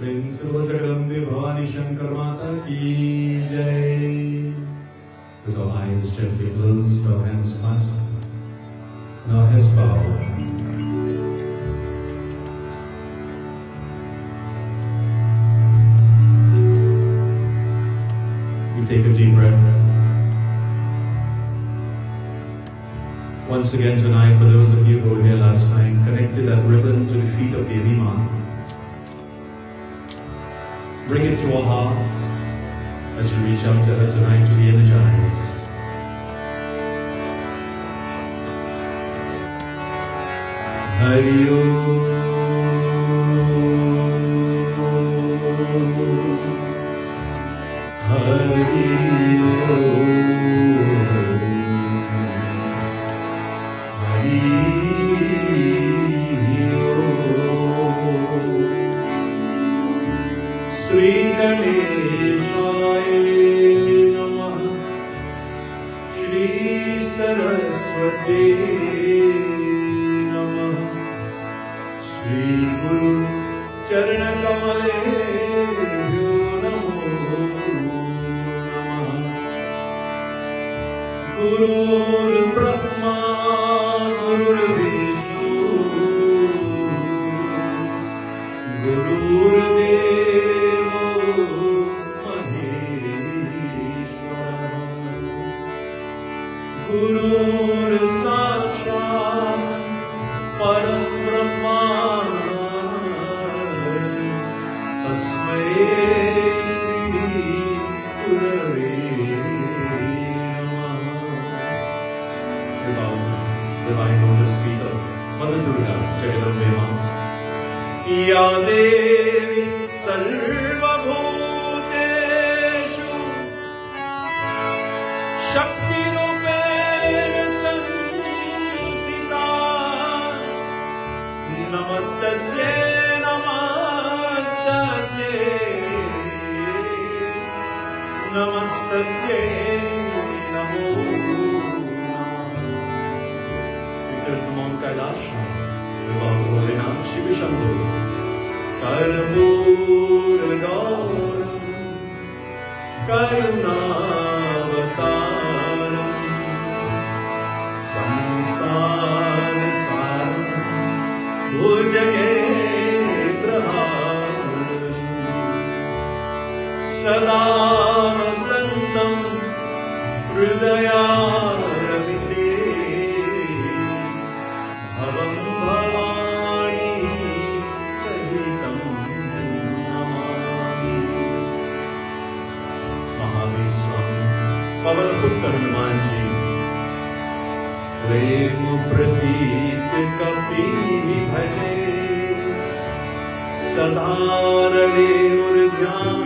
Bhavani Shankar Mata ki jai. With our eyes gently closed, our hands clasped, and our heads bowed. We take a deep breath. Once again tonight, for those of you who were here last night, connected that ribbon to the feet of Devi Ma. Bring it to our hearts as you reach out to her tonight to be energized. Hari Om. Shri Ganeshaya Namah, Shri Saraswati Namah, Shri Guru Charana Kamale Namo Namah, Guru Brahma Guru Vishnu Guru Guru Satsangh Param Brahma Tasmai Shri Gurave Namah. Divine Lotus feet of Mother Durga, Jagadambe Ma. Ya Devi Sarva Bhuteshu Shakti Namastasye, Namastasye, Namastasye, Namo Namah. We turn to Mount Kailash now. We bow to Holy Naam, Shiva Shambhu. Karmuradaram, Karunavataram, Samsara Saram, Bhujage Praharam, Sada Vasantam, Hridayarvinde, Bhavam Bhavani Sahitam Namami. Mahavir Swami, Pavan Putra Hanumanji, Prem Pradeep Kapi Bhaje, Sada Rave Urdhyan,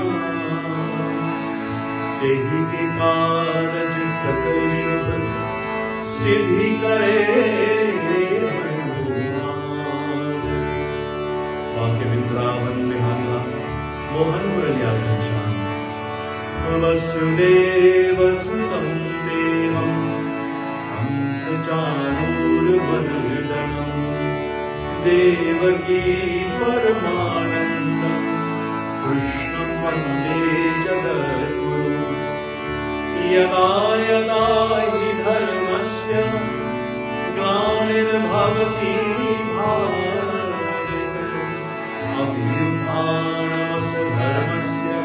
Tehi ke Karaj Sakal Shubh Siddhi Kare Hanuman. Vaakya Vrindavan Nihalla Mohan Muraliya Ghanshyam, Vasudeva Sutam Devam Sajanurvardhanam, Devaki Paramanandam, Krishnam Vande Jagadguru. Yada yada hi dharmasya glanirbhavati bharata, abhyuthanamasya dharmasya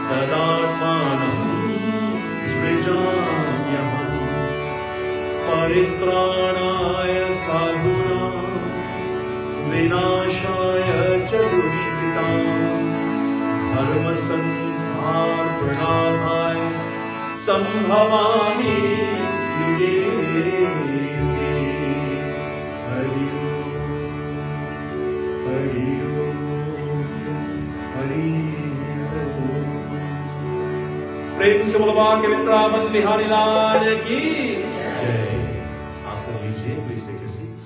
tadatmanam srijamyaham. Paripranaya sadhunam vinashaya cha dushkitam, dharma sansthanar pranadhaya sambhavami yuge yuge. Hari Om, Hari Om, Hari Om. प्रेम से बोलो भाग्य वृंदावन बिहारी लाल की जय. आसन लीजिए, please take your seats.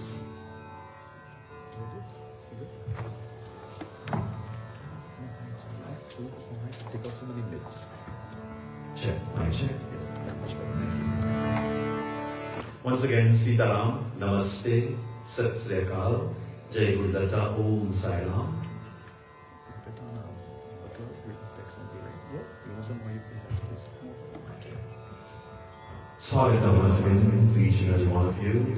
Take off some of the lids. Check, mic check. Yes, much better. Thank you. Once again, Sitaram, Namaste, Sat Sri Akal, Jai Gurudatta, Om Sai Ram. Swagatam once again to each and every one of you.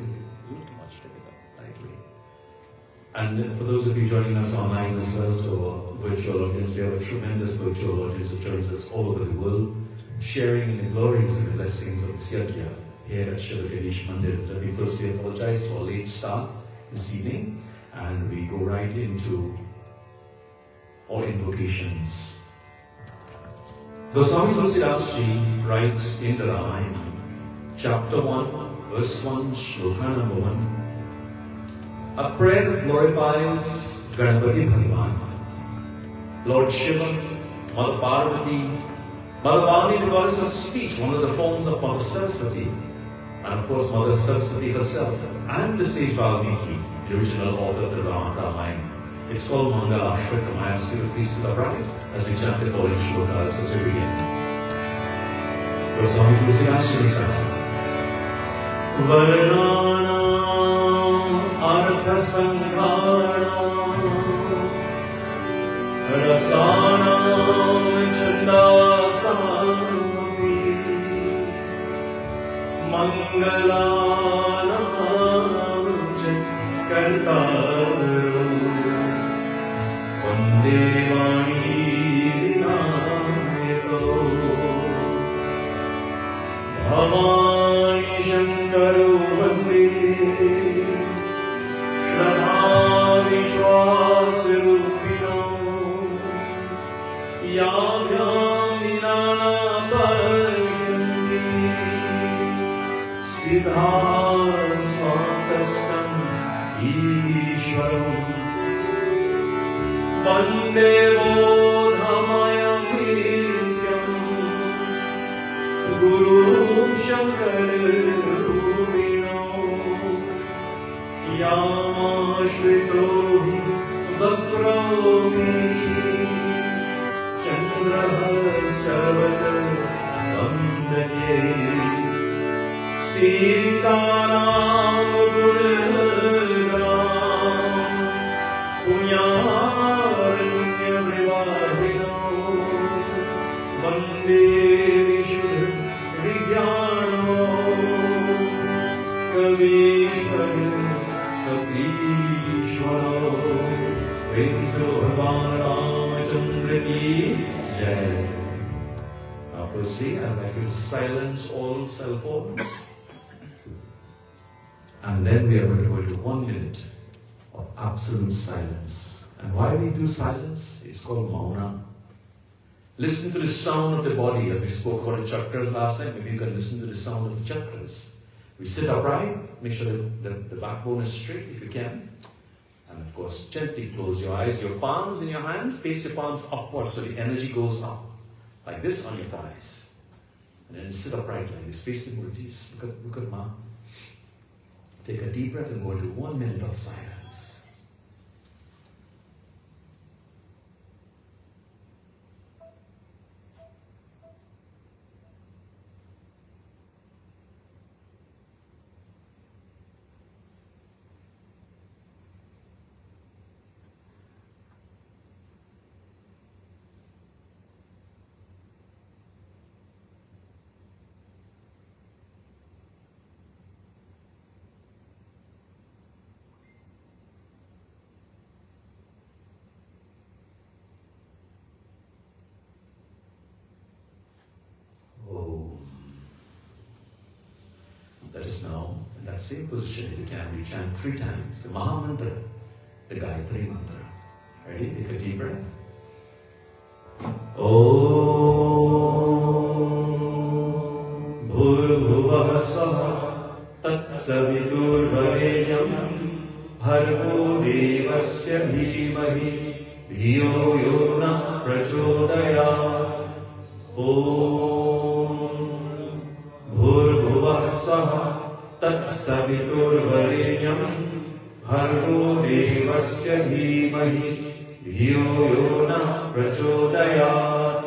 And for those of you joining us online as well, to our virtual audience, we have a tremendous virtual audience that joins us all over the world, sharing in the glories and the blessings of this yajna here at Shiva Ganesh Mandir. Let me firstly apologize for a late start this evening, and we go right into our invocations. Goswami Tulsidas Ji writes in the Ramayana, chapter 1, verse 1, shloka number 1. A prayer that glorifies Ganapati Bhagavan, Lord Shiva, Mother Parvati, Mother Vani, the goddess of speech, one of the forms of Mother Saraswati, and of course Mother Saraswati herself, and the sage Valmiki, the original author of the Ramayana. It's called Mangala Ashtakam. I ask you to please sit upright as we chant the following shlokas as we begin. Goswami Tulsidas Shri Artha Sanghana Rasana Chanda Sami Mangalana Kartaru Vandevani Vinayako Bhavani Shankaru Vande Vishwasarupino Yabhyam Vinana Parishanti Siddha Swantastam Ishwaram Vande Bodhamayam Vidyam Guru Shankarupino Yamashritohi Vapromi Chandraha Sarvata Vandanye Sitaram Gururam Punyaranya Vrivahino Vande Vishuddha Vidyano Kavishvara Now firstly, I'd like you to silence all cell phones. And then we are going to go into 1 minute of absolute silence. And why we do silence? It's called Mauna. Listen to the sound of the body, as we spoke about the chakras last time. Maybe you can listen to the sound of the chakras. We sit upright, make sure that the backbone is straight if you can. And of course, gently close your eyes. Your palms in your hands, place your palms upwards so the energy goes up. Like this on your thighs. And then sit upright like this, face the murtis. Look at Ma. Take a deep breath and go into 1 minute of silence. Let us now, in that same position, if you can, we chant 3 times the Maha Mantra, the Gayatri Mantra. Ready? Take a deep breath. Om Bhurbhuvah Swaha Tat Saviturvarenyam Bhargo Devasya Dhimahi Dhiyo Yona Prachodaya. Om Bhurbhuvah Swaha Tat Saviturvarenyam Bhargo Devasya Dhimahi Dhiyo Yona Prachodayat.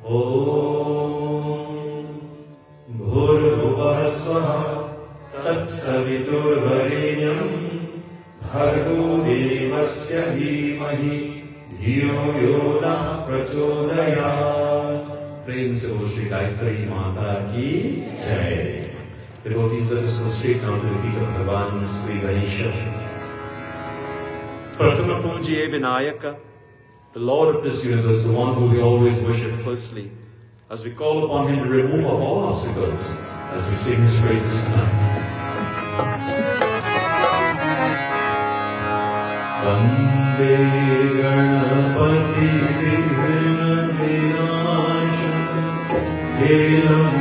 Om Bhurbhuvah Swaha Tat Saviturvarenyam Bhargo Devasya Dhimahi धियो यो न प्रचोदयात्। प्रेम से बोलो श्री गायत्री माता की जय। Devotees, let us go straight now to the feet of Bhagavan Sri Ganesha. Pratama Pujye Vinayaka, the Lord of this universe, the one who we always worship firstly, as we call upon him to remove of all obstacles, as we sing his praises tonight. Vande Ganapati Vighna Vinasham Delam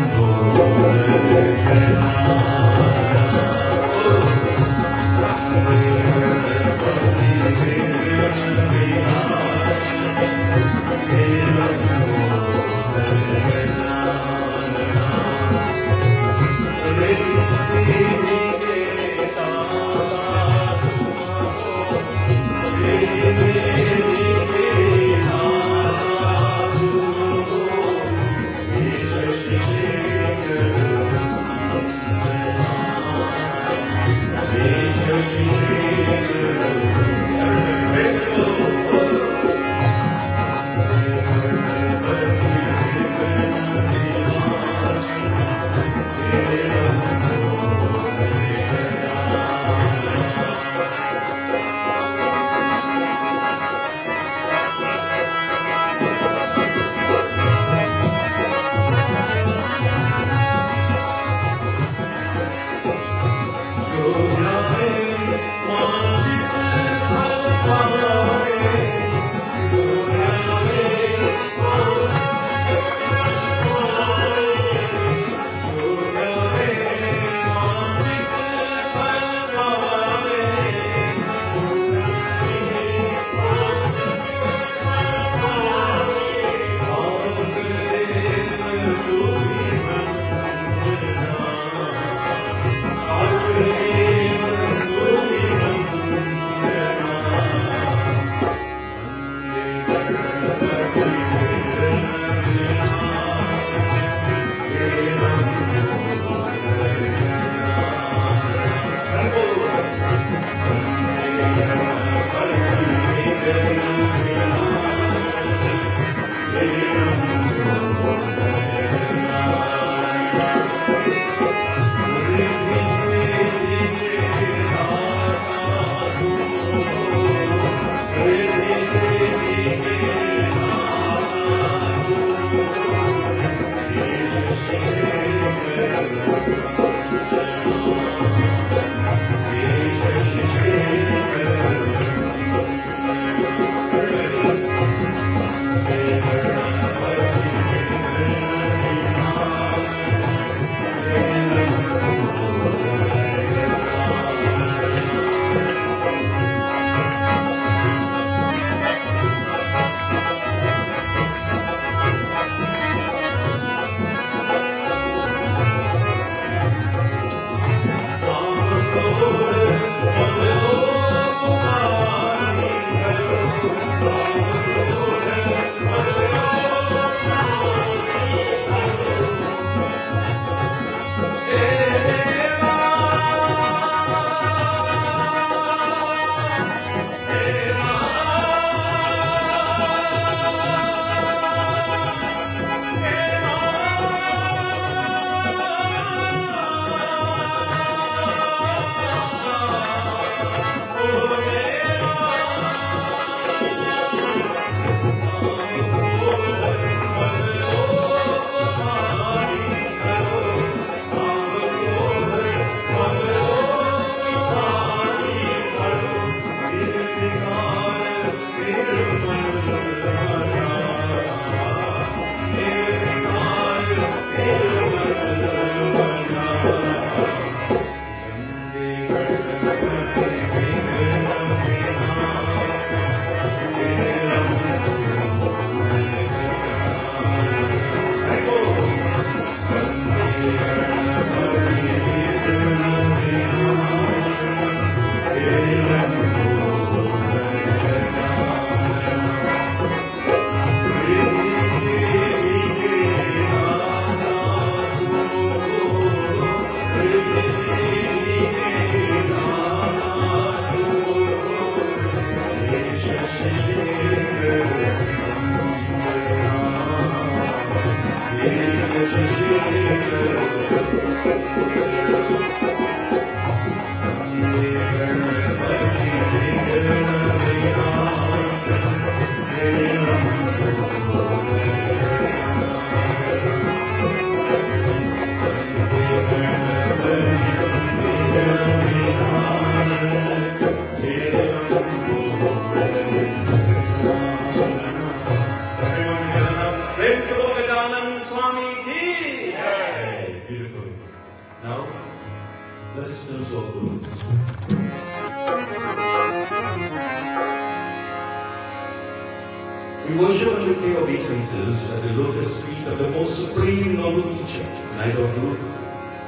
We worship and we pay obeisances at the lotus feet of the most supreme noble teacher, Knight of Guru,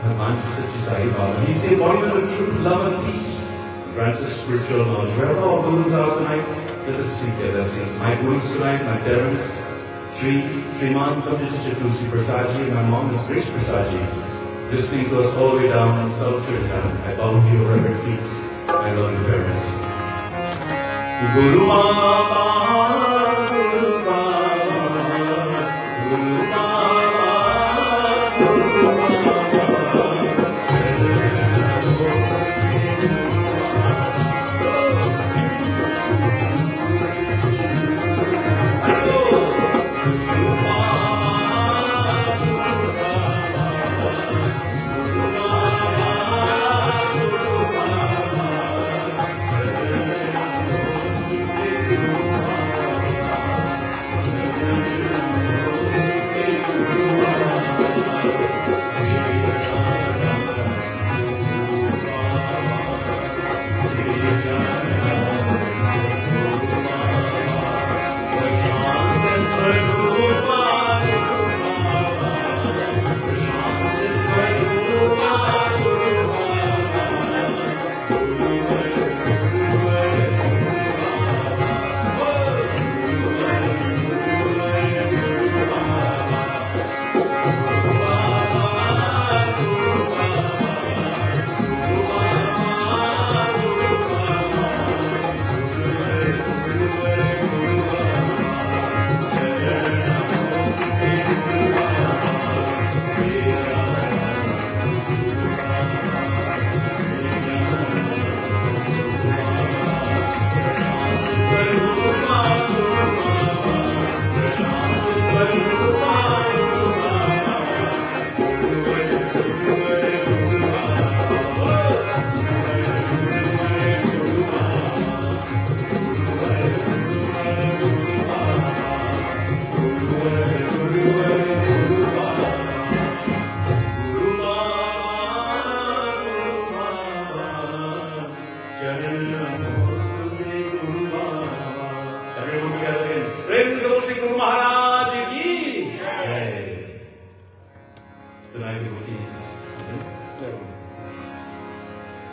Bhagwan Sri Sai Baba. He's the embodiment of truth, love and peace. Grant us spiritual knowledge. Wherever our gurus are tonight, let us seek their blessings. My gurus tonight, my parents, Sriman Pandit Tulsi Prasadji, my mom is Grace Prasadji, listening to us all the way down in South Trinidad. I bow to your reverend feet, my loving parents. Guru Baba, Guru Baba, Guru Baba, Guru Baba.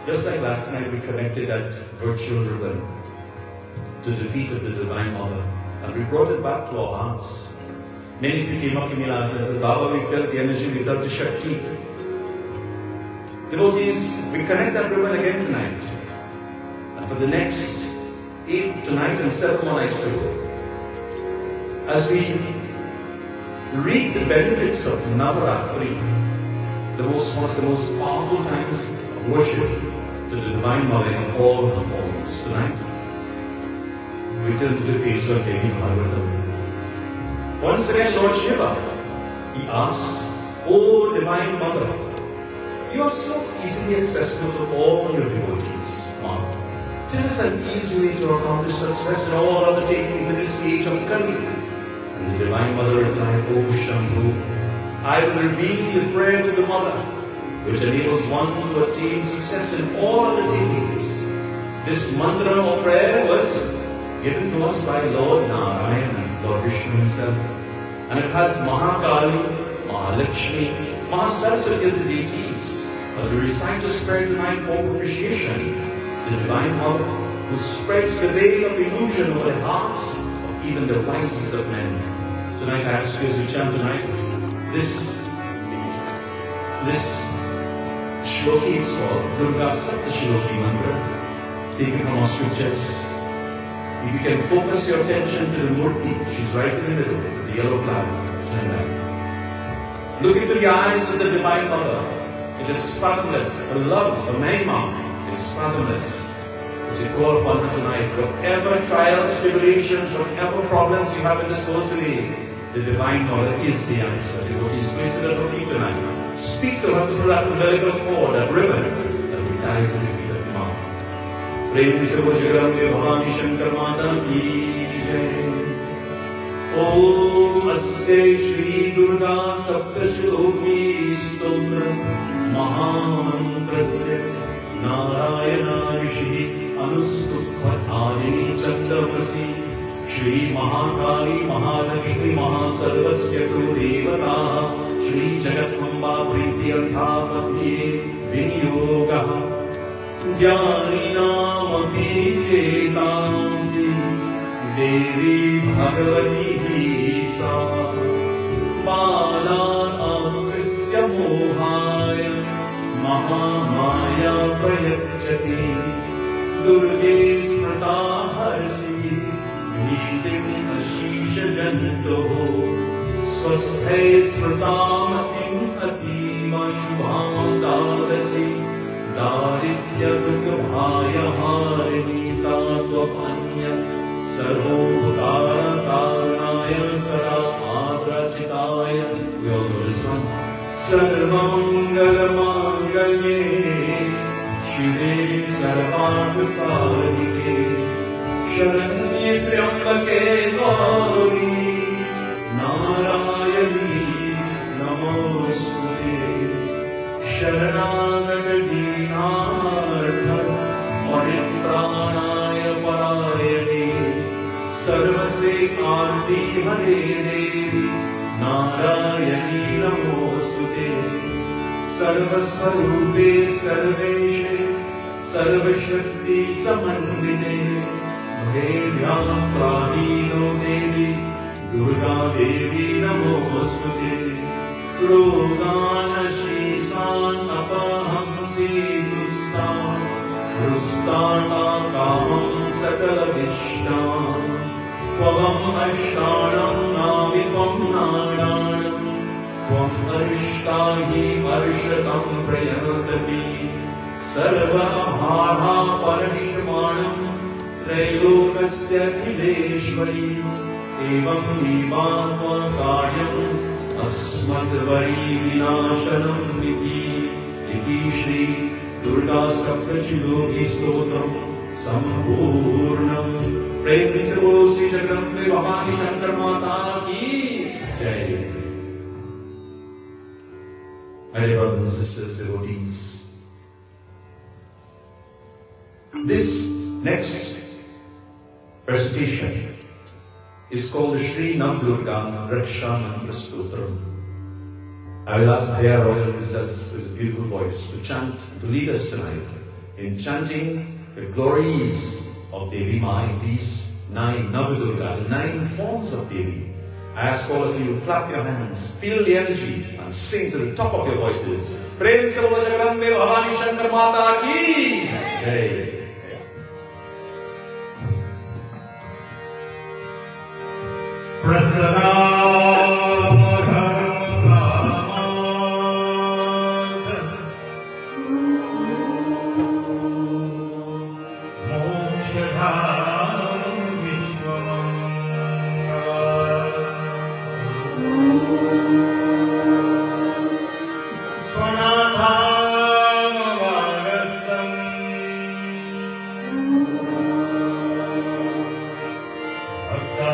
Just like last night we connected that virtual ribbon to the feet of the Divine Mother, and we brought it back to our hearts. Many of you came up to me last night and said, Baba, we felt the energy, we felt the Shakti. Devotees, we connect that ribbon again tonight. And for the next 8 tonight and 7 more nights to go, as we reap the benefits of Navaratri, one of the most powerful times of worship to the Divine Mother in all her forms. Tonight, we turn to the page of Devi Bhagavatam. Once again, Lord Shiva, he asks, O Divine Mother, you are so easily accessible to all your devotees, Mom. Tell us an easy way to accomplish success in all undertakings in this age of Kali. And the Divine Mother replied, O Shambhu, I will reveal the prayer to the Mother, which enables one to attain success in all undertakings. This mantra or prayer was given to us by Lord Narayana, Lord Vishnu himself. And it has Mahakali, Mahalakshmi, Mahasaraswati as the deities. As we recite this prayer tonight for appreciation, the Divine Mother, who spreads the veil of illusion over the hearts of even the wisest of men. Tonight I ask you as we chant tonight, this shloki is called Durga Sapta Shloki mantra, taken from our scriptures. If you can focus your attention to the Murti, she's right in the middle, with the yellow flag. Turn back. Look into the eyes of the Divine Mother. It is fathomless. Her love, her mahima is fathomless. As we call upon her tonight, whatever trials, tribulations, whatever problems you have in this world today, the Divine Mother is the answer. Devotees, place it at her feet tonight. Speak to her through that umbilical cord, that ribbon, that will tie to the feet of the Mom. प्रेम से वो जगदम में भवानी शंकर माता की जय। ओम अस्ये श्री दुर्गा सप्तश्लोकी स्तोत्र महामंत्रस्य नारायण ऋषि अनुस्तुप्तादिनी चंदमसी श्री महाकाली महालक्ष्मी महासर्वस्य कुलदेवता श्री जगदम्बा प्रीत्यर्थापति विनियोगः ज्ञानिनामपि चेतांसि देवी भगवती हि सा बालाकृस्य मोहाय महामाया प्रयच्छति दुर्गे स्मृता हर्षि भीतिम् अशीषजन्तोः स्वस्थे स्मृतामतिम् अतीव शुभां दादसि दारिद्र्यदुःखभायहारिणीता त्वमन्य सर्वोपकारकारणाय सदा आद्रचिताय सर्वमङ्गलमाङ्गल्ये शिवे सर्वार्थसाधिके शरण्ये त्र्यम्बके गौरी नारायणी नमोस्तुते शरणागत दीनार्थ परित्राणाय परायणे सर्वस्वे आरती हरे देवी नारायणी नमोस्तुते सर्वस्वरूपे सर्वेशे सर्वशक्ति समन्विते भेद्यास्त्राहीनो देवी दुर्गा देवी नमोस्तुते रोगानशीसान् अपहंसि रुष्टाटा कामं सकलविष्टान् त्वम् अष्टाणं नाविपं नाडाणं त्वम् अरिष्टाहि वर्षतं प्रयतति सर्वभाधा परश्रमाणं त्रैलोकस्य अखिलेश्वरी एवं नीवा त्वकार्यम् अस्मद्वरी विनाशनम् इति श्री दुर्गा सप्तशती स्तोत्रम् सम्पूर्णम्। प्रेम से बोलो श्री जगदम्बे भवानी शंकर माता की जय। My dear brothers and sisters, devotees, this next recitation is called the Shri Navdurga Raksha Mantra Stotram. I will ask Bhaya Royal with his beautiful voice to chant, to lead us tonight in chanting the glories of Devi Ma in these 9 Navdurga, the 9 forms of Devi. I ask all of you, clap your hands, feel the energy and sing to the top of your voices. Prem se bolo Jagadambe Bhavani Shankar Mata ki jai. Prasada Bhakta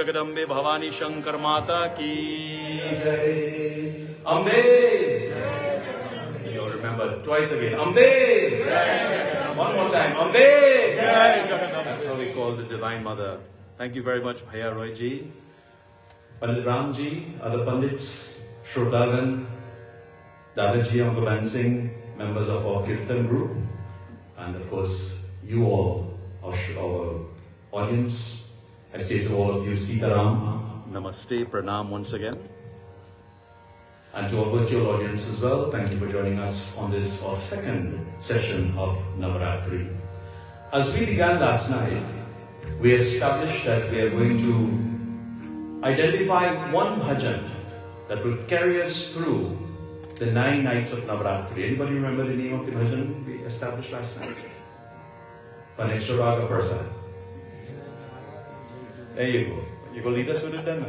Jagadambe Bhavani Shankar Mata ki Jai. Ambe. You all remember twice again. Ambe. One more time. Ambe. That's how we call the Divine Mother. Thank you very much, Bhaiya Roy ji, Pandit Ram ji, other Pandits, Shrodagan, Dadaji, Uncle Bansing, members of our Kirtan group, and of course, you all, our audience. I say to all of you, Sitaram, Namaste, Pranam once again. And to our virtual audience as well, thank you for joining us on this, our second session of Navaratri. As we began last night, we established that we are going to identify one bhajan that will carry us through the 9 nights of Navaratri. Anybody remember the name of the bhajan we established last night? Paneksha Raga Persad. There you go. You go lead us with it then.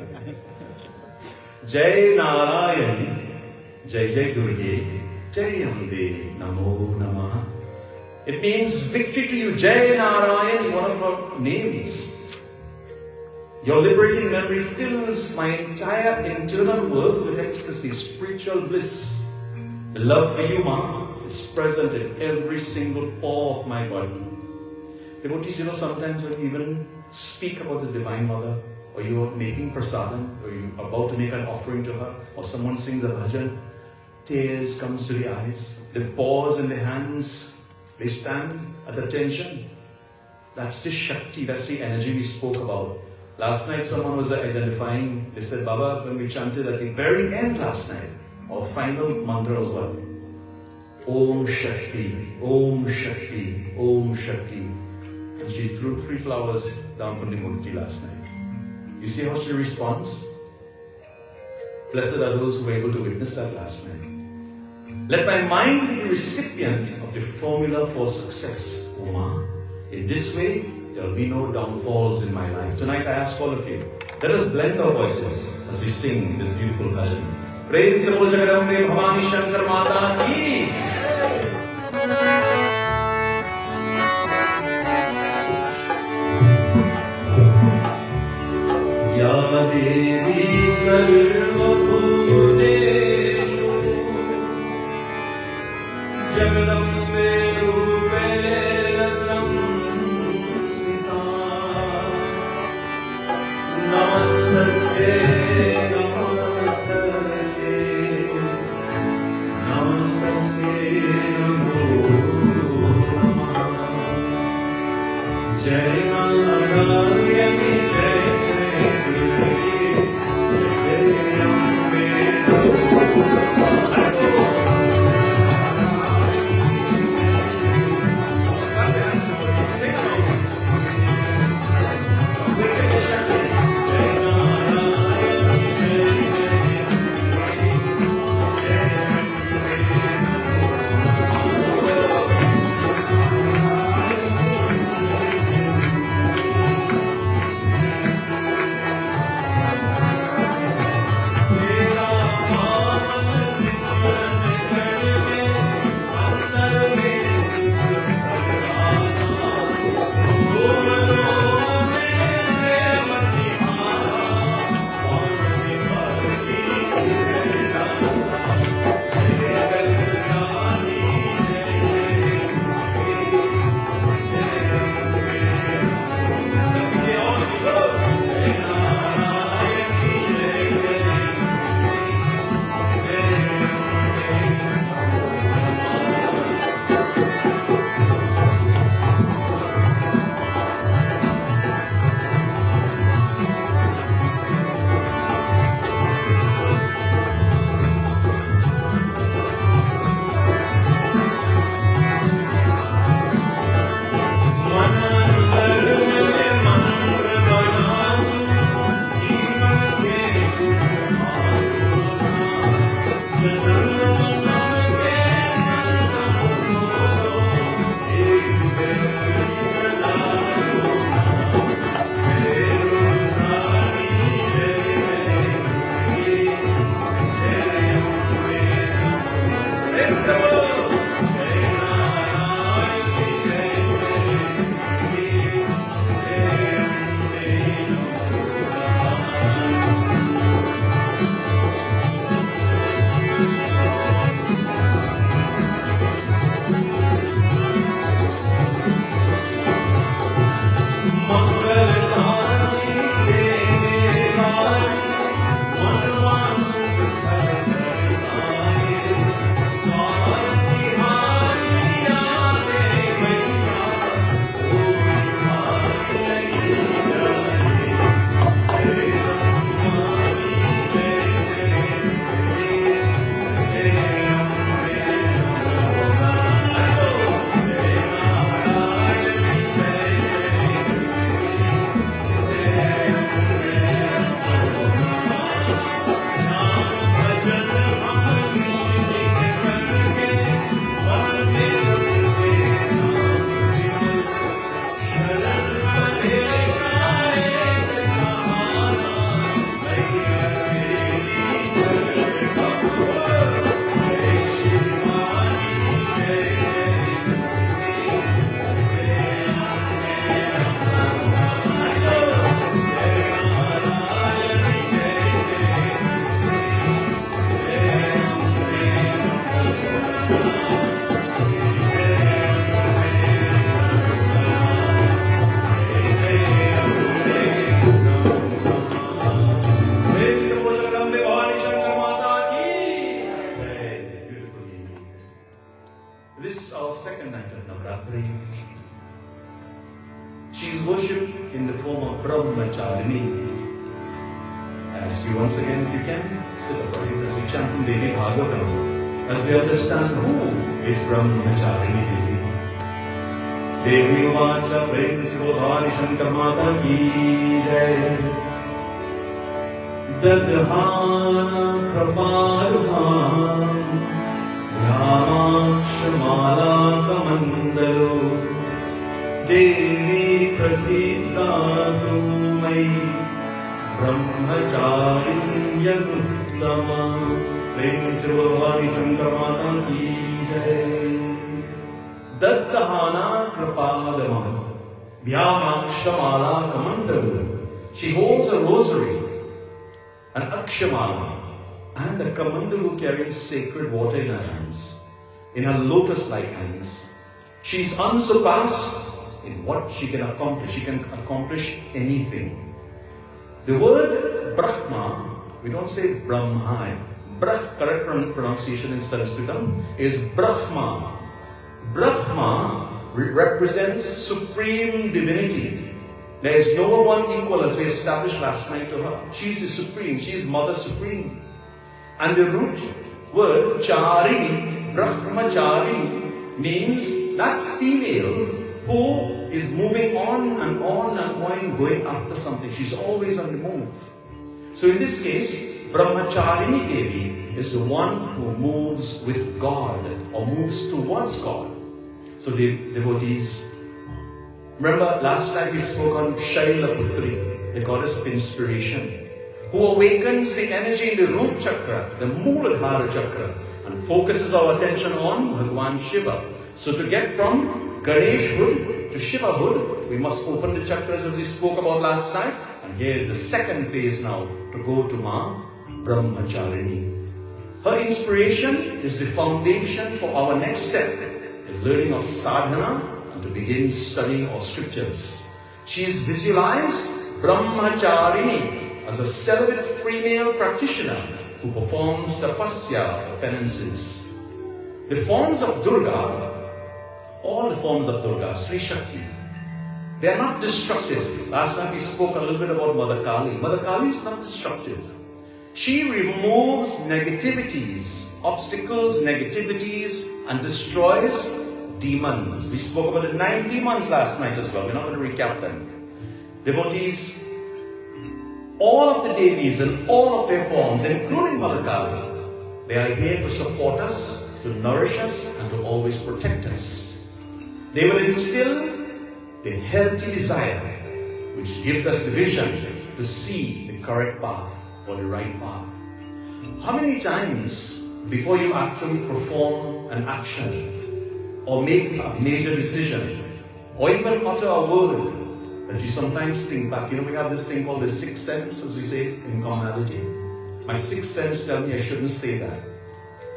Jai Narayani, Jai Jai Durge, Jai Ambe, Namo Namaha. It means victory to you, Jai Narayani, one of our names. Your liberating memory fills my entire internal world with ecstasy, spiritual bliss. The love for you, Ma, is present in every single pore of my body. Devotees, sometimes when you even speak about the Divine Mother, or you are making prasadam, or you are about to make an offering to her, or someone sings a bhajan, tears comes to the eyes, they pause in the hands, they stand at attention. That's the Shakti, that's the energy we spoke about. Last night someone was identifying, they said, Baba, when we chanted at the very end last night, our final mantra was what? Om Shakti, Om Shakti, Om Shakti. And she threw 3 flowers down from the murti last night. You see how she responds? Blessed are those who were able to witness that last night. Let my mind be the recipient of the formula for success, Uma. In this way, there will be no downfalls in my life. Tonight I ask all of you, let us blend our voices as we sing this beautiful bhajan. Prem se bol Jagadambe Bhavani Shankar Mata ki. Ya Devi Sarva Bhuteshu Jagadambe Rupena Samsita Namaste Namaste Namaste Namo Namah Jai Narayani Jai Brahmacharini. I ask you once again if you can sit upright as we chant from Devi Bhagavatam, as we understand who is Brahmacharini Devi. Devi Uvacha Prem Sivadhani Shankar Mata Ki Jai. Dadhana Praparubham Yamakshamala Kamandalo Devi Prasiddhatu Mai Brahmacharinya Uttama. Prem Sivadhani Shankar Mata Ki Jai. Dadhana Krapadamam Vyamakshamala Kamandalu. She holds a rosary, an akshamala, and a kamandalu carries sacred water in her hands, in her lotus-like hands. She is unsurpassed in what she can accomplish. She can accomplish anything. The word Brahma, we don't say Brahma. Correct pronunciation in Sanskritam is Brahma. Brahma represents supreme divinity. There is no one equal, as we established last night, to her. She is the supreme. She is Mother Supreme. And the root word Charini, Brahmacharini, means that female who is moving on and on and on, going after something. She's always on the move. So in this case, Brahmacharini Devi is the one who moves with God or moves towards God. So devotees, remember last time we spoke on Shailaputri, the goddess of inspiration, who awakens the energy in the root chakra, the Mooladhara chakra, and focuses our attention on Bhagwan Shiva. So to get from Ganeshhood to Shivahood, we must open the chakras as we spoke about last night. And here is the second phase now, to go to Ma Brahmacharini. Her inspiration is the foundation for our next step, the learning of sadhana, and to begin studying our scriptures. She is visualized Brahmacharini as a celibate female practitioner who performs tapasya or penances. The forms of Durga, all the forms of Durga, Sri Shakti, they are not destructive. Last time we spoke a little bit about Mother Kali. Mother Kali is not destructive. She removes negativities, obstacles, negativities, and destroys demons. We spoke about the 9 demons last night as well. We're not going to recap them. Devotees, all of the Devis and all of their forms, including Mother Kali, they are here to support us, to nourish us, and to always protect us. They will instill the healthy desire, which gives us the vision to see the correct path or the right path. How many times before you actually perform an action or make a major decision or even utter a word that you sometimes think back? You know, we have this thing called the sixth sense, as we say in commonality. My sixth sense tells me I shouldn't say that,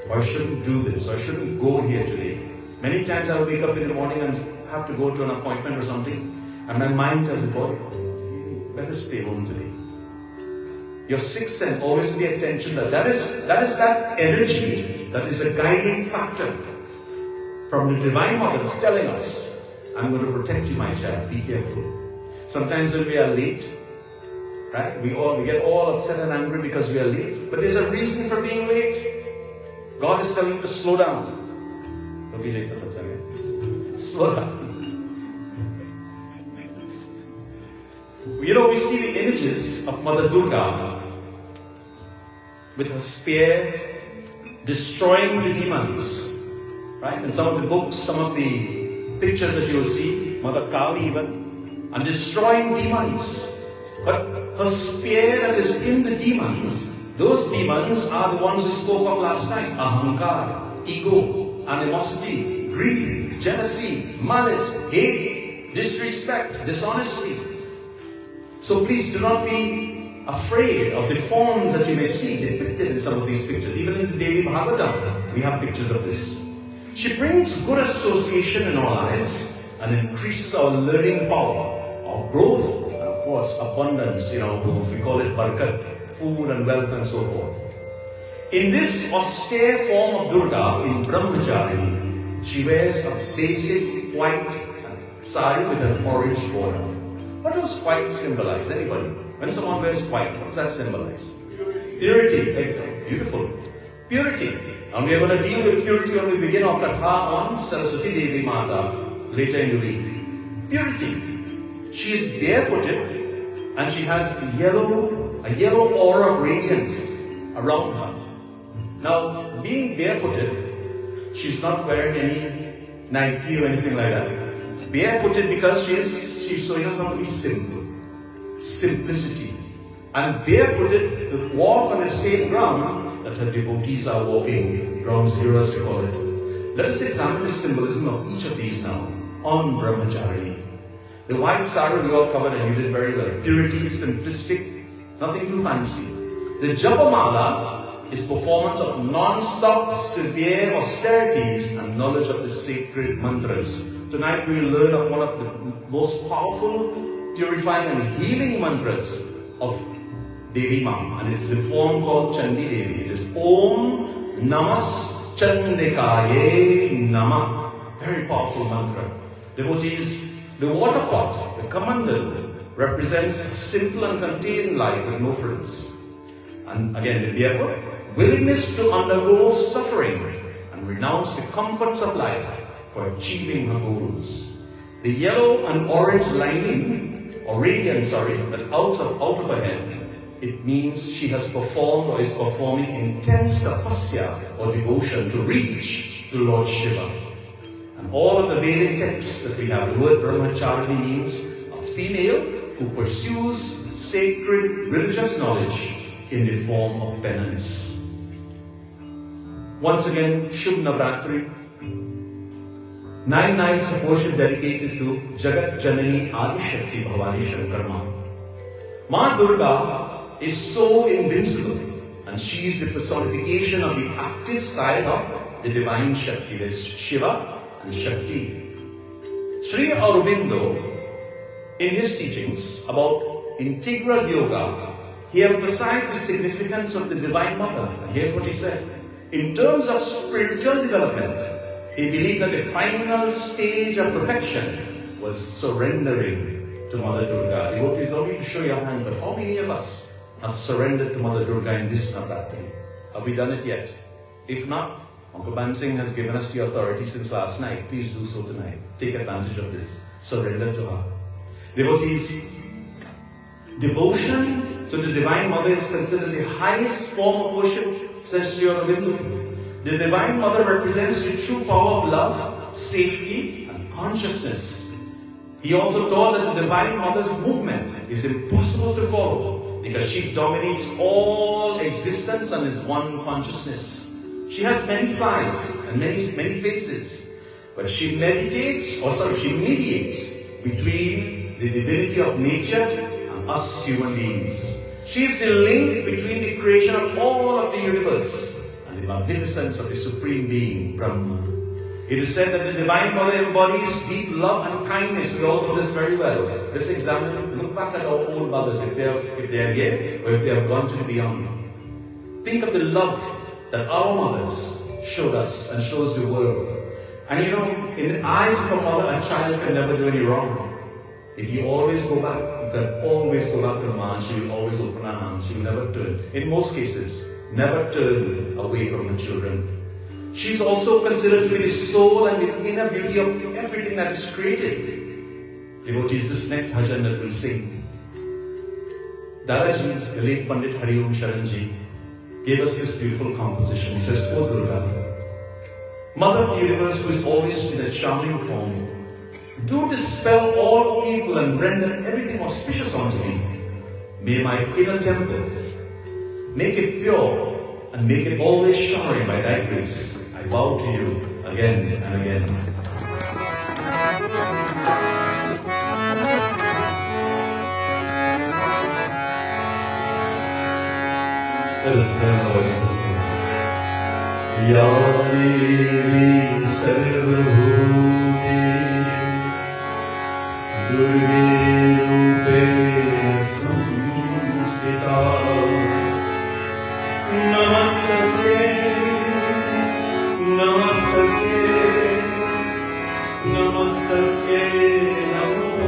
or I shouldn't do this, or I shouldn't go here today. Many times I'll wake up in the morning and have to go to an appointment or something, and my mind tells me, boy, better stay home today. Your sixth sense, always pay attention that is that energy that is a guiding factor from the Divine Mother. It's telling us, I'm going to protect you, my child, be careful. Sometimes when we are late, right, we get all upset and angry because we are late, but there's a reason for being late. God is telling you to slow down. Don't be late for Satsangh. Slow down. You know, we see the images of Mother Durga with her spear destroying the demons, right? In some of the books, some of the pictures that you will see, Mother Kali even, and destroying demons. But her spear that is in the demons, those demons are the ones we spoke of last night. Ahankar, ego, animosity, greed, jealousy, malice, hate, disrespect, dishonesty. So please do not be afraid of the forms that you may see depicted in some of these pictures. Even in the Devi Bhagavatam, we have pictures of this. She brings good association in our lives and increases our learning power, our growth, and of course abundance in our homes. We call it barakat, food and wealth and so forth. In this austere form of Durga, in Brahmacharini, she wears a basic white sari with an orange border. What does white symbolize? Anybody? When someone wears white, what does that symbolize? Purity. Excellent. Beautiful. Purity. And we are going to deal with purity when we begin our katha on Saraswati Devi Mata later in the week. Purity. She is barefooted and she has a yellow aura of radiance around her. Now, being barefooted, she's not wearing any Nike or anything like that. Barefooted because she's showing us how to be simple. Simplicity. And barefooted to walk on the same ground that her devotees are walking, ground zero as we call it. Let us examine the symbolism of each of these now on Brahmacharini. The white sari we all covered and you did very well. Purity, simplistic, nothing too fancy. The Japamala is performance of non-stop, severe austerities and knowledge of the sacred mantras. Tonight we will learn of one of the most powerful, purifying and healing mantras of Devi Ma, and it's the form called Chandi Devi. It is Om Namas Chandikaye Nama. Very powerful mantra. Devotees, the water pot, the kamandal, represents a simple and contained life with no frills. And again, the barefoot, willingness to undergo suffering and renounce the comforts of life for achieving her goals. The yellow and orange lining, or radiance, that out of her head, it means she has performed or is performing intense tapasya or devotion to reach to Lord Shiva. And all of the Vedic texts that we have, the word Brahmacharini means a female who pursues sacred religious knowledge in the form of penance. Once again, Shubh Navaratri. 9 nights of worship dedicated to Jagat Janani Adi Shakti Bhavani Shankarma. Ma Durga is so invincible, and she is the personification of the active side of the divine Shakti. There is Shiva and Shakti. Sri Aurobindo, in his teachings about integral yoga, he emphasized the significance of the Divine Mother. And here's what he said. In terms of spiritual development, he believed that the final stage of perfection was surrendering to Mother Durga. Devotees, don't need to show your hand, but how many of us have surrendered to Mother Durga in this Navaratri? Have we done it yet? If not, Uncle Bansing has given us the authority since last night. Please do so tonight. Take advantage of this. Surrender to her. Devotees, devotion to the Divine Mother is considered the highest form of worship, says Sri Aurobindo. The Divine Mother represents the true power of love, safety, and consciousness. He also taught that the Divine Mother's movement is impossible to follow because she dominates all existence and is one consciousness. She has many sides and many faces, but she mediates between the divinity of nature and us human beings. She is the link between the creation of all of the universe and the magnificence of the Supreme Being, Brahma. It is said that the Divine Mother embodies deep love and kindness. We all know this very well. Let's examine, look back at our own mothers, if they are here or if they have gone to the beyond. Think of the love that our mothers showed us and shows the world. And you know, in the eyes of a mother, a child can never do any wrong. If you always go back, you can always go back to Ma, and she will always open her arms. She will never turn. In most cases, never turn away from her children. She's also considered to be the soul and the inner beauty of everything that is created. Devotees, this next bhajan that we'll sing, Dadaji, the late Pandit Hari Om Sharanji, gave us this beautiful composition. He says, O Durga, Mother of the universe who is always in a charming form, do dispel all evil and render everything auspicious unto me. May my inner temple, make it pure and make it always showering by thy grace. I bow to you again and again. Let us stand our voices and sing. Ya Devi Sarvabhuti Durge Rupe Samstita Namastasye Namastasye Namo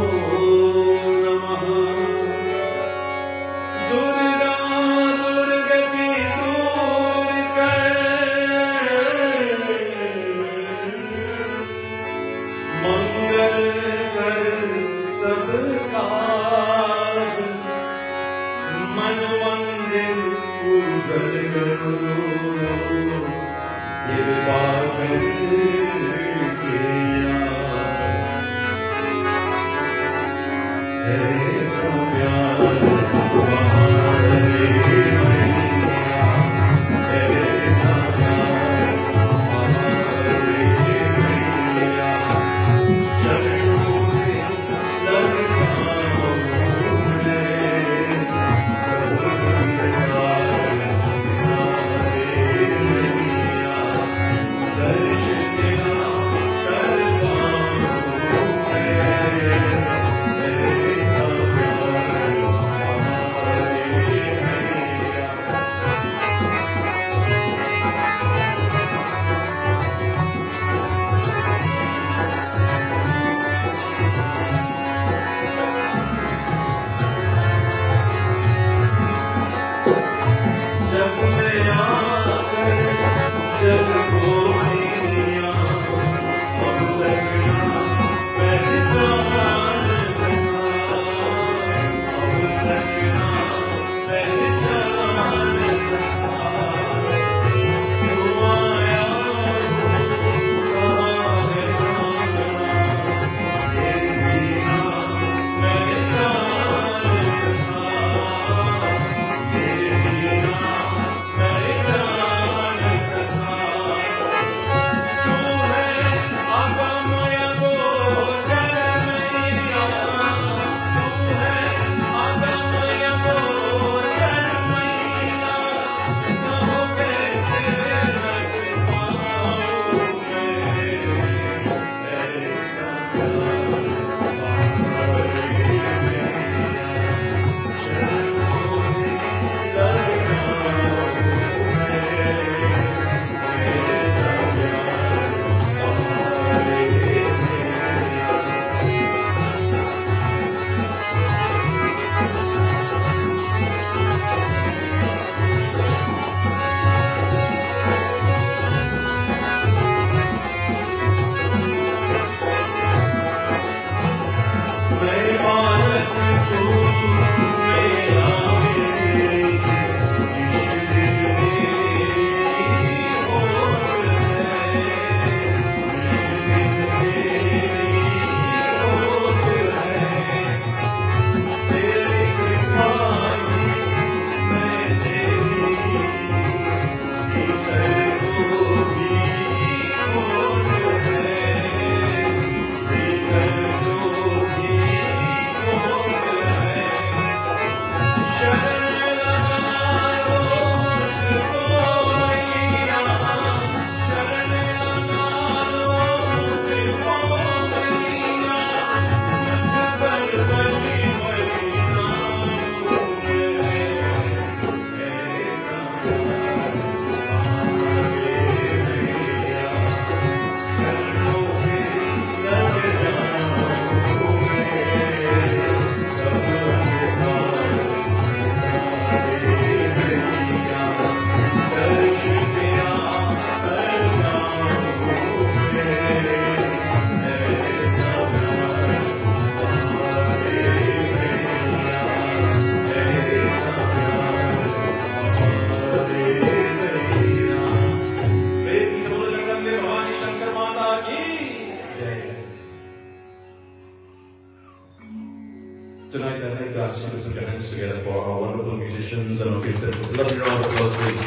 hands together for our wonderful musicians and our gifted. Lovely round of applause, please.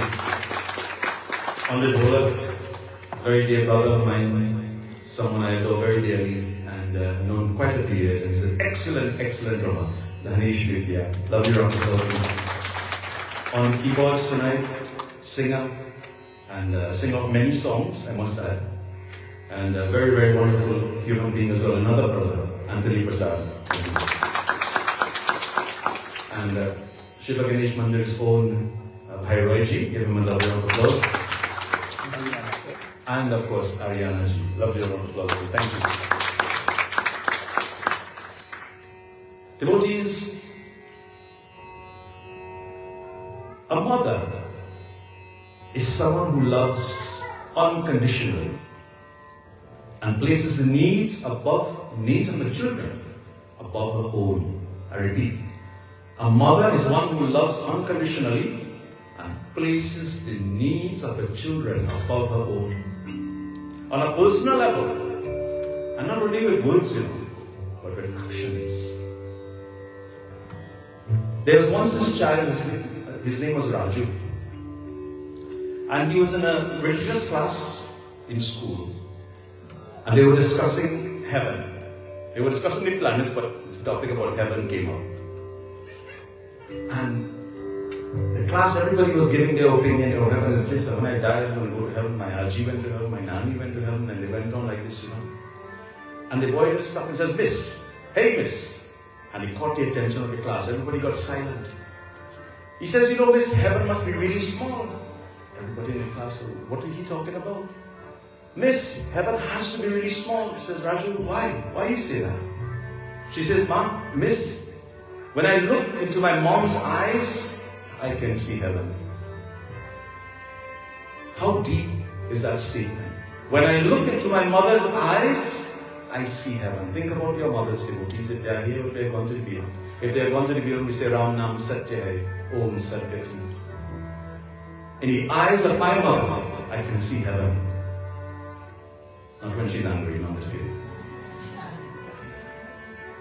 On the dholak, very dear brother of mine, someone I adore very dearly and known quite a few years, and he's an excellent, excellent drummer, Ganesh Mandir. Lovely round of applause, please. On keyboards tonight, singer, and singer of many songs, I must add. And a very, very wonderful human being as well, another brother, Anthony Persad. And Shiva Ganesh Mandir's own Bhai Ji, give him a lovely round of applause. And of course, Ariana Ji, lovely round of applause. Thank you. Devotees, a mother is someone who loves unconditionally and places the needs of the children above her own. I repeat, a mother is one who loves unconditionally and places the needs of her children above her own. On a personal level, and not only with words, but with actions. There was once this child, his name was Raju, and he was in a religious class in school, and they were discussing heaven. They were discussing the planets, but the topic about heaven came up. And the class, everybody was giving their opinion. Heaven is this. When I die, I'm going to go to heaven. My Aji went to heaven. My Nani went to heaven. And they went on like this, And the boy just stopped and says, Miss, hey Miss. And he caught the attention of the class. Everybody got silent. He says, Miss, heaven must be really small. Everybody in the class said, what is he talking about? Miss, heaven has to be really small. She says, Raju, why? Why you say that? She says, Miss, when I look into my mom's eyes, I can see heaven. How deep is that statement? When I look into my mother's eyes, I see heaven. Think about your mother's devotees. If they are here, if they are going to be beyond. If they are going to be beyond, we say Ram Nam Satya Hai, Om Satyati. In the eyes of my mother, I can see heaven. Not when she's angry, no, I'm just kidding.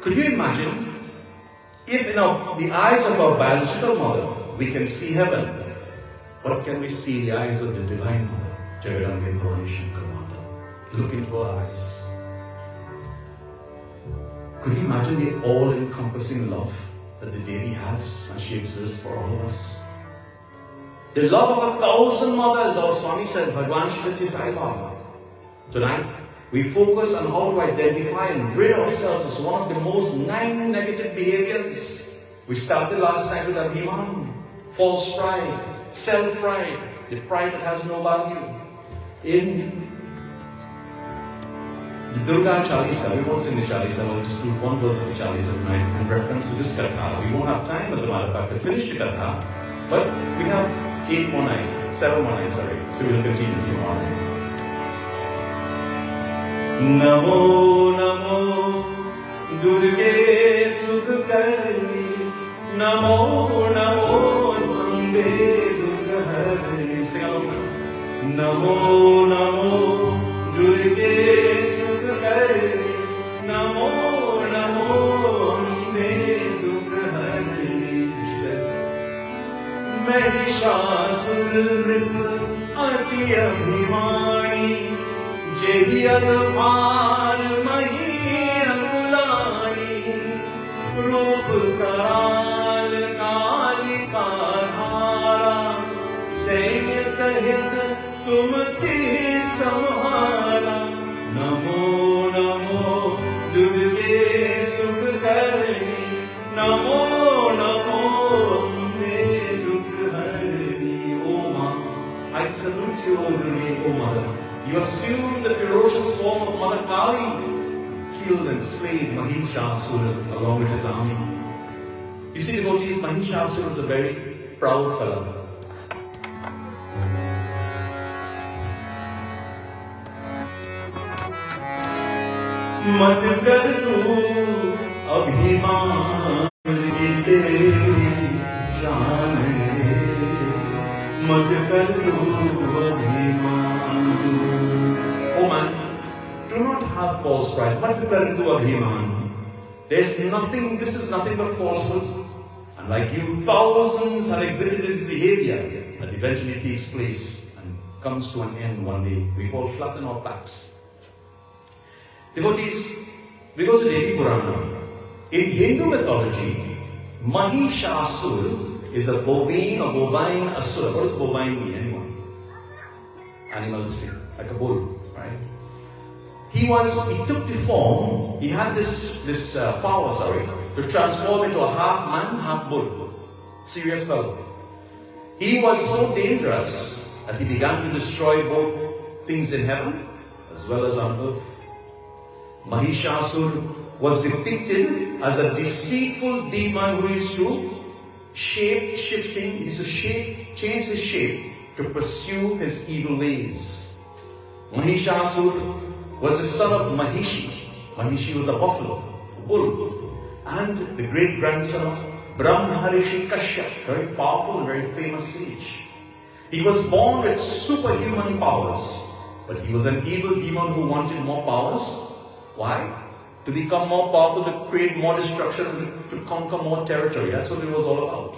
Could you imagine if in the eyes of our biological mother, we can see heaven, what can we see in the eyes of the Divine Mother, Jagadange Bhavani Shankar Mata? Look into her eyes. Could you imagine the all-encompassing love that the Devi has and she exerts for all of us? The love of 1,000 mothers, our Swami says, Bhagwan Shri Sai Baba. Tonight, we focus on how to identify and rid ourselves of one of the most 9 negative behaviors. We started last night with Abhiman, false pride, self-pride, the pride that has no value. In the Durga Chalisa, we won't sing the Chalisa, we'll just do one verse of the Chalisa tonight in reference to this Katha. We won't have time, as a matter of fact, to finish the Katha, but we have 7 more nights, so we'll continue tomorrow night. Namo Namo Durge Sukh Karni, Namo Namo Durge Dukh Harni. Sing along now. Namo Namo Durge Sukh Karni, Namo Namo Durge Dukh Harni. She says, Mahishasura Nrit Ati Abhimani, Jehi Abhan Mahi Angulani, Rup Karal Kalika Dhara, Sainya Sahit Tumti Samhara. Namo Namo Durge Sukh Karni, Namo Namo Me Dukh Harni. O Ma, I salute you, O Durge, O Mother. You assumed the ferocious form of Mother Kali, killed and slayed Mahishasura along with his army. You see, devotees, Mahishasura was a very proud fellow. Mat kar tu abhiman ki teri shaan hai, mat kar tu abhiman. Oh man, do not have false pride. Mat kar tu abhiman. There's nothing, this is nothing but falsehood. And like you, thousands have exhibited this behavior that eventually takes place and comes to an end one day. We fall flat on our backs. Devotees, we go to Devi Purana. In Hindu mythology, Mahishasura is a bovine or bovine asura. What does bovine mean? Anyone? Animalistic, like a bull, right? He took the form, he had this power, to transform into a half man, half bull. Serious fellow. He was so dangerous that he began to destroy both things in heaven as well as on earth. Mahishasura was depicted as a deceitful demon who used to change his shape to pursue his evil ways. Mahishasura was the son of Mahishi. Mahishi was a buffalo, a bull, and the great grandson of Brahmacharini Kashyap, very powerful, very famous sage. He was born with superhuman powers, but he was an evil demon who wanted more powers. Why? To become more powerful, to create more destruction, and to conquer more territory. That's what it was all about.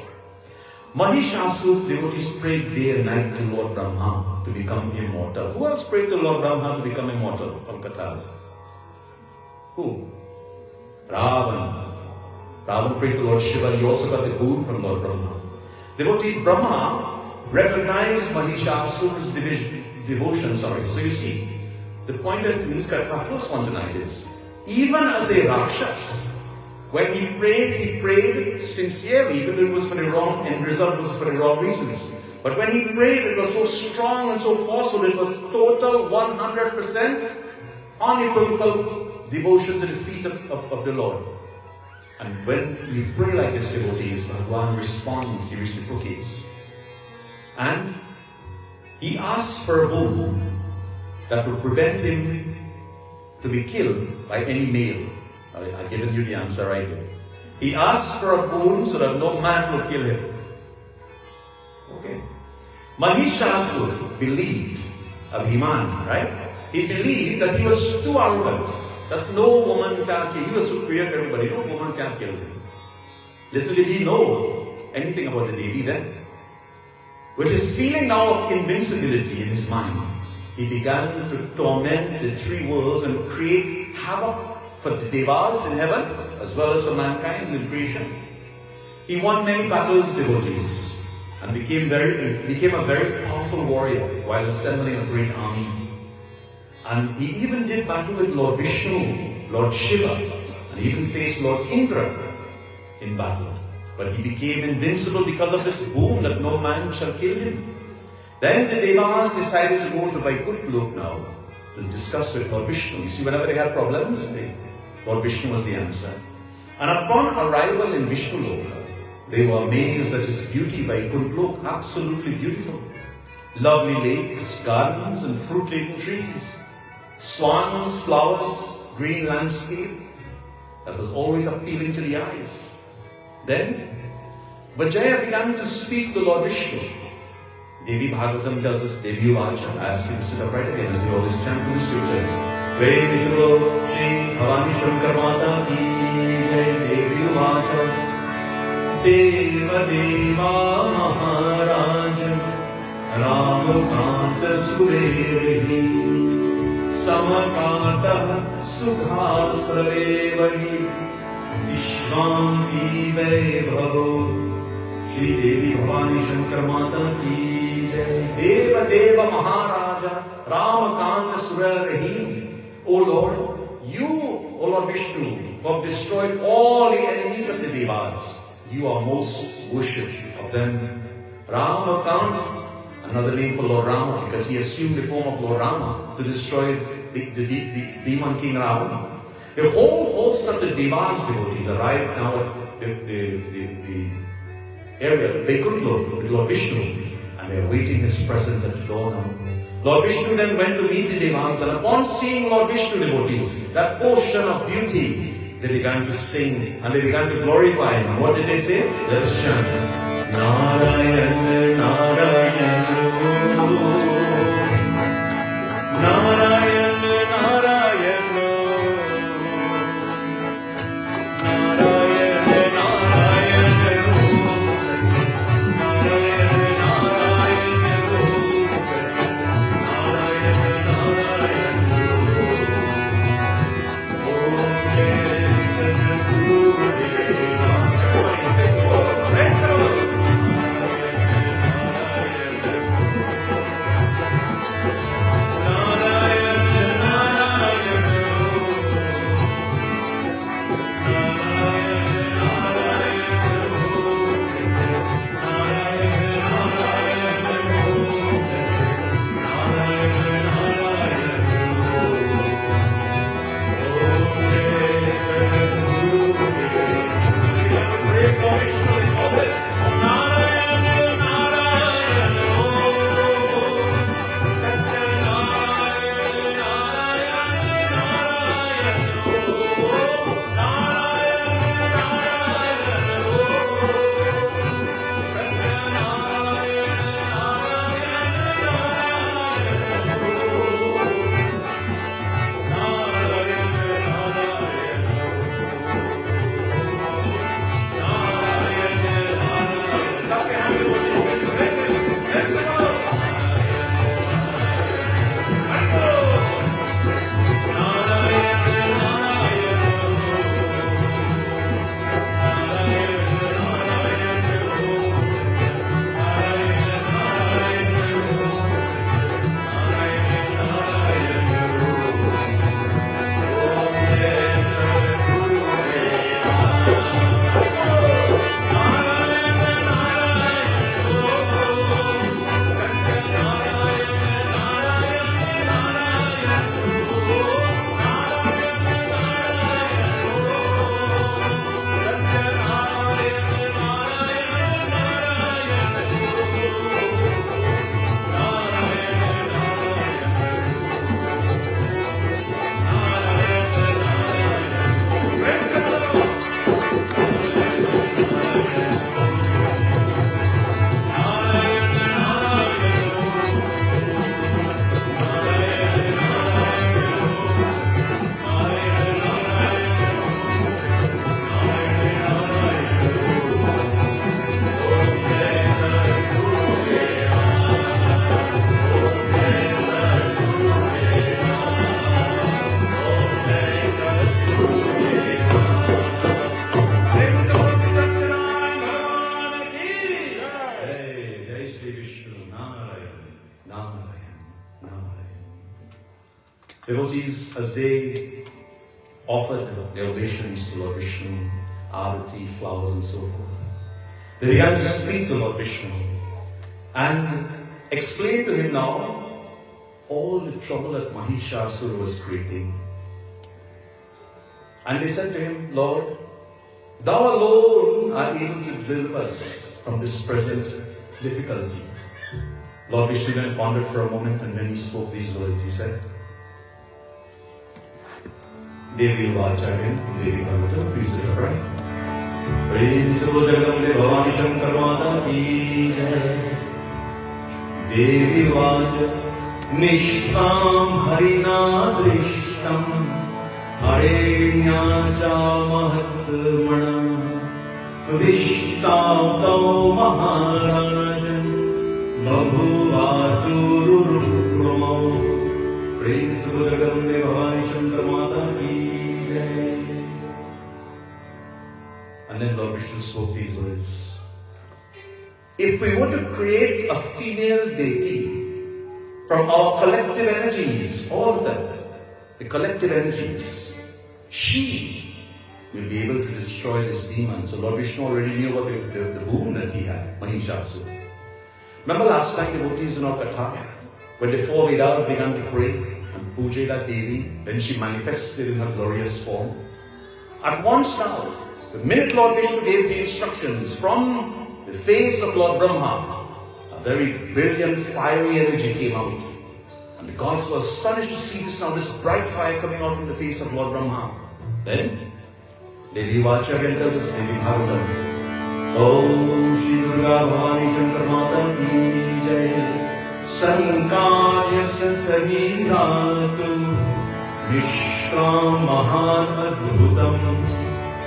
Mahishasura's devotees prayed day and night to Lord Brahma to become immortal. Who else prayed to Lord Brahma to become immortal from Kathas? Who? Ravan. Ravan prayed to Lord Shiva. He also got the boon from Lord Brahma. Devotees, Brahma recognized Mahishasura's devotion. So you see, the point that in this Katha, first one tonight is, even as a Rakshas, when he prayed sincerely, even though it was for the wrong, and result was for the wrong reasons. But when he prayed, it was so strong and so forceful, it was total 100% unequivocal devotion to the feet of the Lord. And when we pray like this, devotees, Bhagavan responds, he reciprocates. And he asks for a boon that will prevent him to be killed by any male. I've given you the answer right there. He asked for a boon so that no man will kill him. Okay. Mahishasura believed, Abhiman, right? He believed that he was too arrogant, that no woman can kill him. He was superior to everybody, no woman can kill him. Little did he know anything about the Devi then. With his feeling now of invincibility in his mind, he began to torment the three worlds and create havoc for the Devas in heaven, as well as for mankind in creation. He won many battles, devotees, and became a very powerful warrior while assembling a great army. And he even did battle with Lord Vishnu, Lord Shiva, and he even faced Lord Indra in battle. But he became invincible because of this boon that no man shall kill him. Then the Devas decided to go to Vaikuntha now to discuss with Lord Vishnu. You see, whenever they had problems, Lord Vishnu was the answer. And upon arrival in Vishnu Loka, they were amazed at his beauty. Vaikuntha Loka, absolutely beautiful. Lovely lakes, gardens and fruit-laden trees, swans, flowers, green landscape. That was always appealing to the eyes. Then Vijaya began to speak to Lord Vishnu. Devi Bhagavatam tells us, Devi Uvacha. I ask you to sit up right again as we always chant from the scriptures. Very visible, Shri Bhavani Shankar Mata ki Jai. Devi Uvacha. Deva Deva Maharaja Ramakanta Surevi Samakata Sukhasravevari Dishvanti Vaibhavo. Shri Devi Bhavani Shankar Mata ki Jai. Deva Deva Maharaja Ramakanta Surevi. O Lord, you, O Lord Vishnu, who have destroyed all the enemies of the Devas, you are most worshipped of them. Ramakant, another name for Lord Rama, because he assumed the form of Lord Rama to destroy the demon king Ravana. The whole host of the Devas devotees arrived now at the area, Vaikuntha, with Lord Vishnu, and they are awaiting his presence at the door now. Lord Vishnu then went to meet the Devas, and upon seeing Lord Vishnu devotees, that ocean of beauty, they began to sing and they began to glorify him. What did they say? Let us chant. Narayan, Narayan, Narayan, Narayan, Narayan, Narayan, Devotees, as they offered their oblations to Lord Vishnu, arati, flowers and so forth, they began to speak to Lord Vishnu and explain to him now all the trouble that Mahishasura was creating. And they said to him, Lord, thou alone art able to deliver us from this present difficulty. Lord Vishnu then pondered for a moment, and when he spoke these words, he said, Devi Vacharya, Devi Bhagavata, please sit upright. Prem Sarva Jagadambe Bhavani Shankar Mata Ki Jai. Devi Vacharya Nishtam Harina Drishtam Harenya Cha Mahatmana Vishtam Tau Maharajan Babhuvatu Rukramo. Prem Sarva Jagadambe Bhavani Shankar Mata Ki Jai. And then Lord Vishnu spoke these words. If we were to create a female deity from our collective energies, all of them, the collective energies, she will be able to destroy this demon. So Lord Vishnu already knew about the boon that he had, Mahishasura. Remember last time, devotees in our Katha, when the four Vedas began to pray and puja that Devi, when she manifested in her glorious form. At once now, the minute Lord Vishnu gave the instructions from the face of Lord Brahma, a very brilliant fiery energy came out. And the gods were astonished to see this now, this bright fire coming out from the face of Lord Brahma. Then, Devi Vacharya tells us, Devi Bhagavatam, Om Shri Durga Bhavani Shankar Mata Ki Jai. Sankaryasya Sahiratu Nishkam Mahan Adbhutam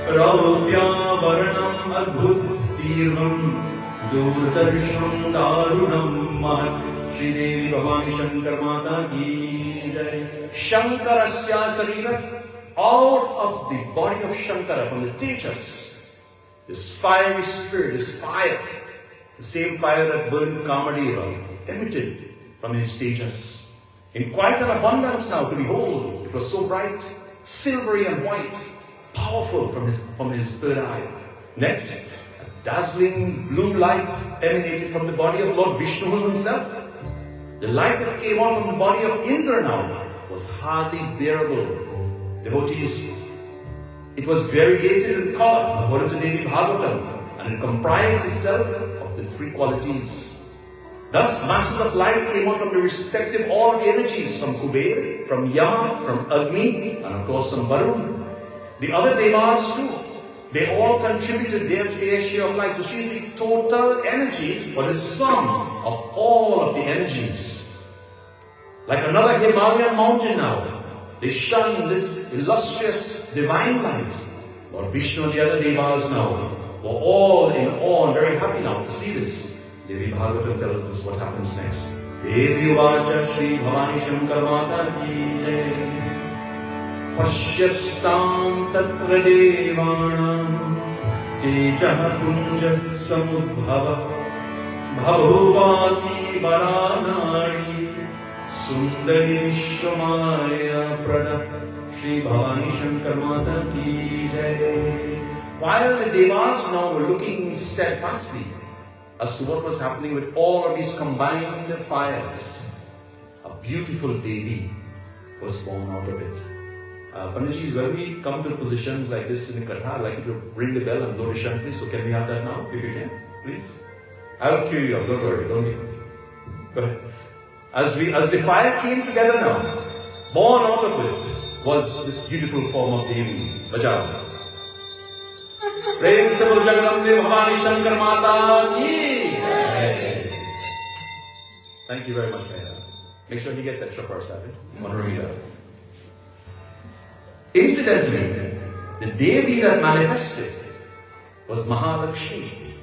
Raubhya Varanam Adbhut Tirvam Durdarsham Darunam Mahat. Shri Devi Bhavani Shankar Mata Ki Jai. Shankarasya Sarirat. Out of the body of Shankara, from the Tejas, this fiery spirit, this fire, the same fire that burned Kamadeva, emitted from his Tejas in quite an abundance now to behold. It was so bright, silvery and white, powerful from his third eye. Next, a dazzling blue light emanated from the body of Lord Vishnu himself. The light that came out from the body of Indra now was hardly bearable. Devotees, it was variegated in color according to Devi Bhagavatam, and it comprised itself of the three qualities. Thus, masses of light came out from the respective all the energies, from Kuber, from Yama, from Agni, and of course from Varun. The other devas too, they all contributed their fair share of light. So she is the total energy, or the sum of all of the energies. Like another Himalayan mountain now, they shun this illustrious divine light. Lord Vishnu and the other devas now were all in awe and very happy now to see this. Devi Bhagavatam tells us what happens next. Devi Vacha Shri Bhavani Shankar Mata Ki Jai. Pashyastam Tatra Devanam Tejah Kunja Samudbhava Bhavuvati Varanari Sundari Vishwamaya Prada. Shri Bhavani Shankar Mata Ki Jai. While the devas now were looking steadfastly as to what was happening with all of these combined fires, a beautiful Devi was born out of it. Panditji, when we come to positions like this in the Katha, I'd like you to ring the bell and blow the shunt, please. So can we have that now, if you can, please? I'll cue you up, don't worry, don't get it. Go ahead. As the fire came together now, born out of this was this beautiful form of Devi. Bajao. Prem se bol Jagadambe Bhavani Shankar Mata Ki Jai. Thank you very much, Mehra. Make sure he gets extra Persad. Manorita. Incidentally, the Devi that manifested was Mahalakshmi.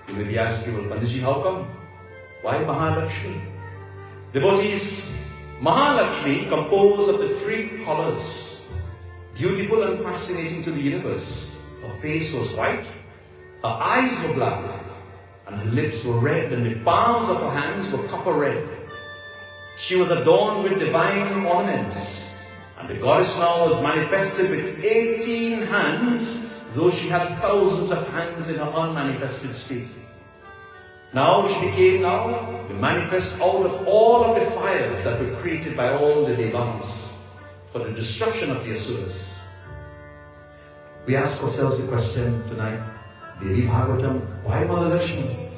You may be asking, well, Panditji, how come? Why Mahalakshmi? Devotees, Mahalakshmi, composed of the three colors, beautiful and fascinating to the universe. Her face was white, her eyes were black, and her lips were red, and the palms of her hands were copper red. She was adorned with divine ornaments, and the goddess now was manifested with 18 hands, though she had thousands of hands in her unmanifested state. Now she became the manifest out of all of the fires that were created by all the Devas for the destruction of the Asuras. We ask ourselves the question tonight, Devi Bhagavatam, why Mother Lakshmi?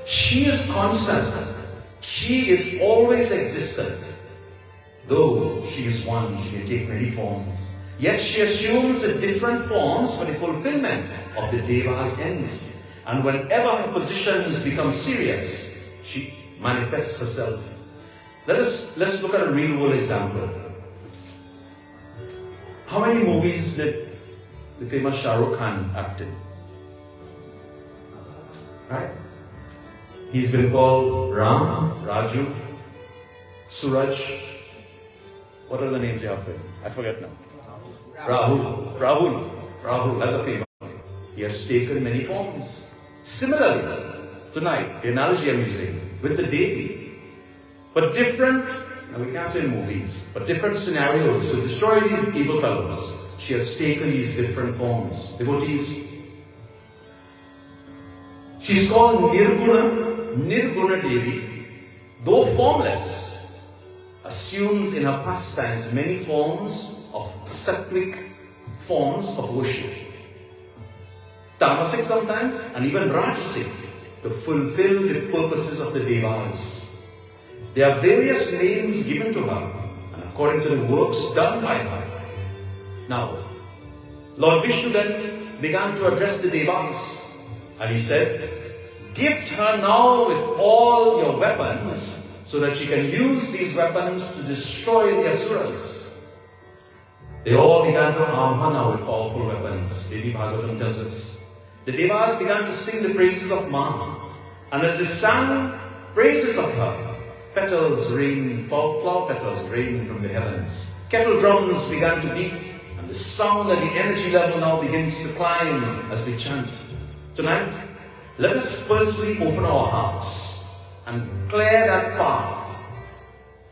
She is constant. She is always existent. Though she is one, she can take many forms. Yet she assumes the different forms for the fulfillment of the Deva's ends. And whenever her positions become serious, she manifests herself. Let's look at a real world example. How many movies did the famous Sharad Khan act in? Right? He's been called Ram, Raju, Suraj. What are the names you have for him? I forget now. Rahul, that's a famous. He has taken many forms. Similarly, tonight, the analogy I'm using with the Devi, but different, now we can't say movies, but different scenarios to destroy these evil fellows. She has taken these different forms. Devotees. She's called Nirguna Devi, though formless, assumes in her pastimes many forms of sattvic forms of worship. Tamasic sometimes, and even Rajasic, to fulfill the purposes of the Devas. There are various names given to her, and according to the works done by her. Now, Lord Vishnu then began to address the Devas, and he said, gift her now with all your weapons, so that she can use these weapons to destroy the Asuras. They all began to arm her now with powerful weapons. Devi Bhagavatam tells us. The Devas began to sing the praises of Ma, and as they sang praises of her, petals rained, flower petals rained from the heavens. Kettle drums began to beat, and the sound and the energy level now begins to climb as we chant. Tonight, let us firstly open our hearts and clear that path,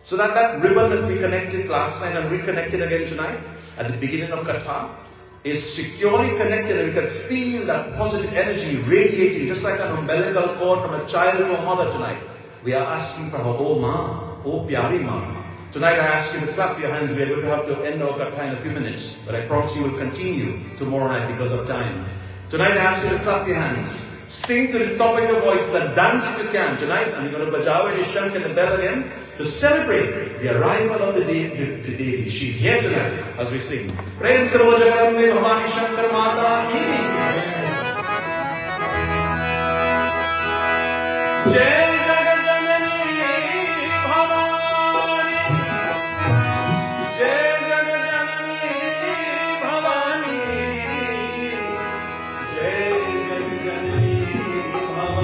so that that ribbon that we connected last night and reconnected again tonight at the beginning of Katha is securely connected, and we can feel that positive energy radiating just like an umbilical cord from a child to a mother tonight. We are asking for her, oh Ma, oh Pyari Ma. Tonight I ask you to clap your hands. We are going to have to end our Katha in a few minutes, but I promise you will continue tomorrow night because of time. Tonight I ask you to clap your hands. Sing to the top of your voice, and dance if you can tonight. And you're going to bajaw the shank and the bell again to celebrate the arrival of the Devi. She's here tonight as we sing. Prem Sarvajagaram mein Bhavani Shankar Mata ki Jai Jagadjanani Bhavani Jai Jagadjanani Bhavani Jai Jagadjanani Bhavani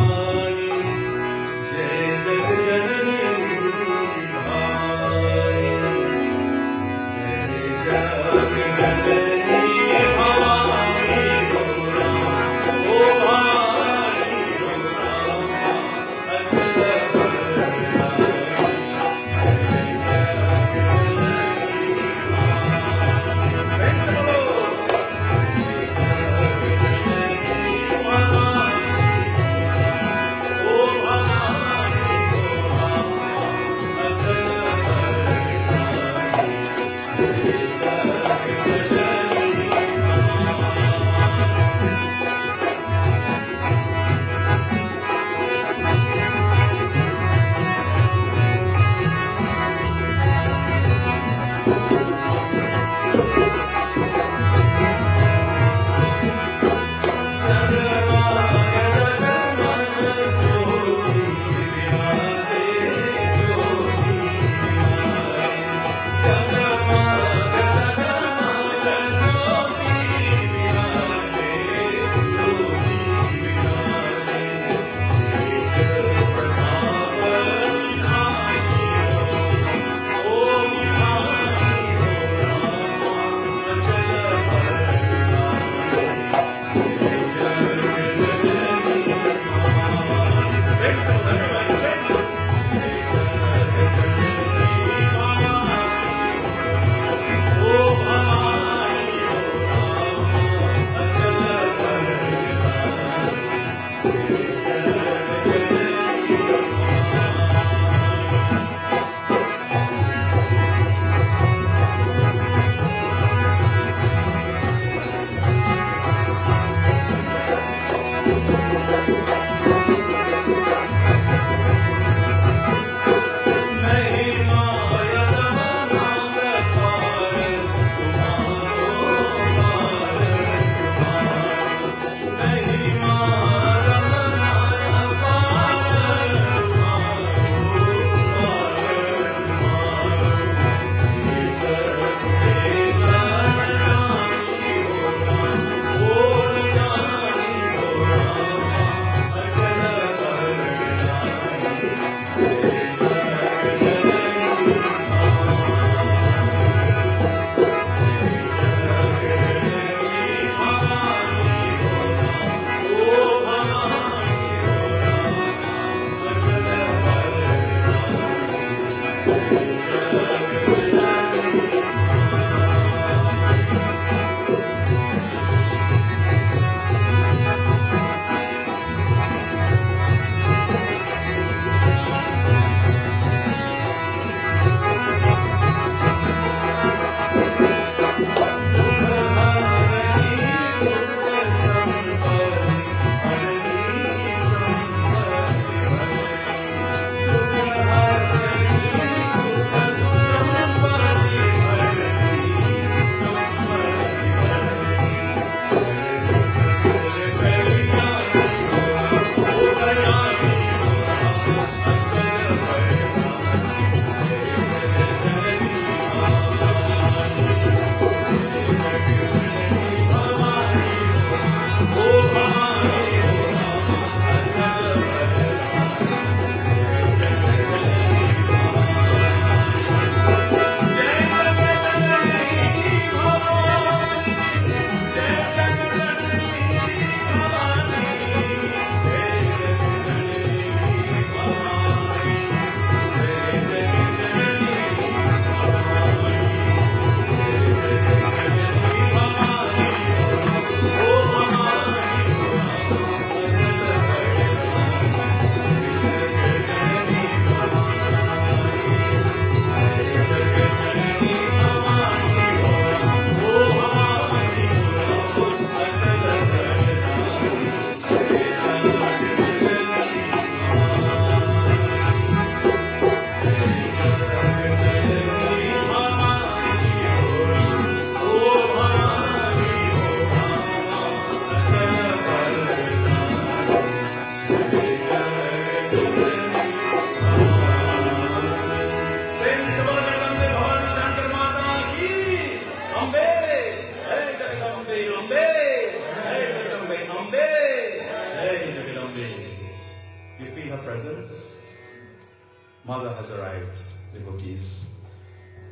Mother has arrived, devotees.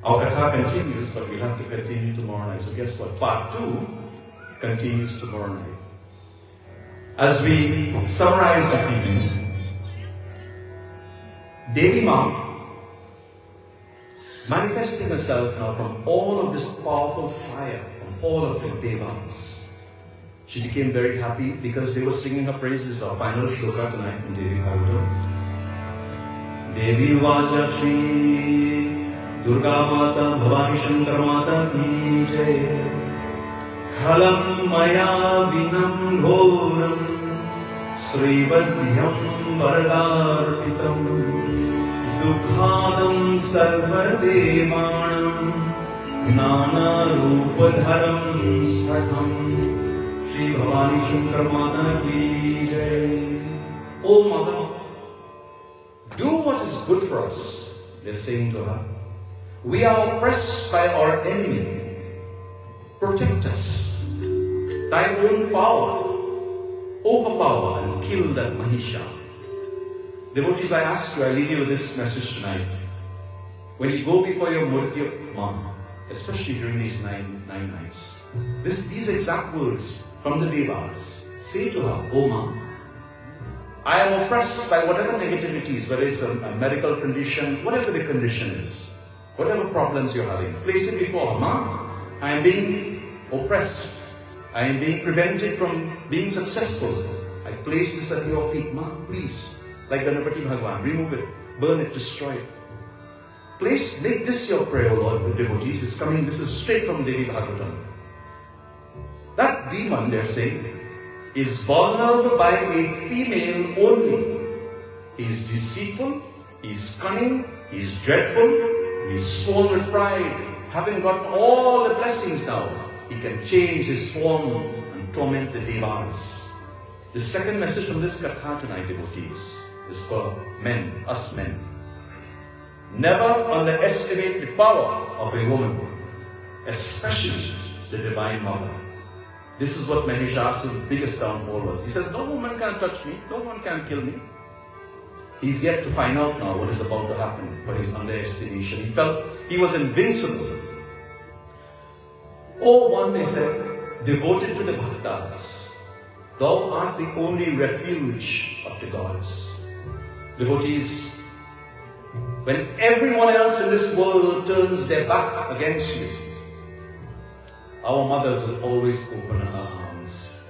Our katha continues, but we'll have to continue tomorrow night. So guess what? Part 2 continues tomorrow night. As we summarize this evening, Devi Ma, manifesting herself now from all of this powerful fire, from all of the devas, she became very happy because they were singing her praises. Our final shloka tonight in Devi Bhagavatam. Devi Vaja Shri Durga Mata Bhavani Shankar Mata Ki Jai Khalam Maya Vinam Ghoram Sri Vadhyam Varadarpitam Dukhadam Sarvadevanam Nana Rupadharam Statham Shri Bhavani Shankar Mata Ki Jai. O Mother, do what is good for us, they're saying to her. We are oppressed by our enemy. Protect us. Thy own power, overpower and kill that Mahisha. Devotees, I ask you, I leave you with this message tonight. When you go before your Murti of Ma, especially during these nine nights, these exact words from the Devas, say to her, O Ma, I am oppressed by whatever negativities, whether it's a medical condition, whatever the condition is, whatever problems you're having, place it before her. Ma, I am being oppressed. I am being prevented from being successful. I place this at your feet. Ma, please, like Ganapati Bhagwan, remove it, burn it, destroy it. Please make this your prayer, Lord, the devotees. It's coming, this is straight from Devi Bhagavatam. That demon, they're saying, is vulnerable by a female only. He is deceitful, he is cunning, he is dreadful, he is swollen with pride. Having gotten all the blessings now, he can change his form and torment the devas. The second message from this katha tonight, devotees, is for men, us men. Never underestimate the power of a woman, especially the Divine Mother. This is what Mahishasura's biggest downfall was. He said, no woman can touch me, no one can kill me. He's yet to find out now what is about to happen for his underestimation. He felt he was invincible. Oh, one, they said, devoted to the bhaktas, thou art the only refuge of the gods. Devotees, when everyone else in this world turns their back against you, our mothers will always open her arms.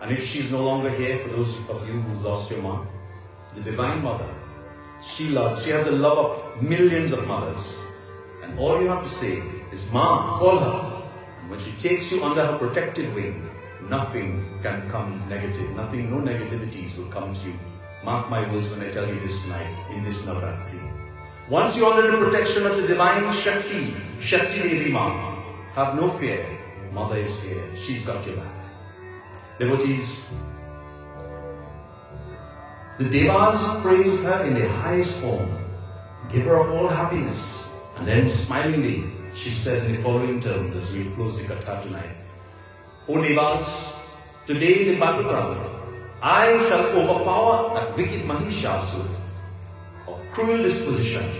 And if she's no longer here, for those of you who lost your mom, the Divine Mother, she has a love of millions of mothers. And all you have to say is, Ma, call her. And when she takes you under her protective wing, nothing can come negative. No negativities will come to you. Mark my words when I tell you this tonight, in this Navaratri. Once you're under the protection of the Divine Shakti Devi Ma, have no fear. Mother is here. She's got your back. Devotees, the Devas praised her in the highest form, giver of all happiness. And then smilingly, she said in the following terms as we close the katha tonight. O Devas, today in the battleground, I shall overpower that wicked Mahishasura of cruel disposition,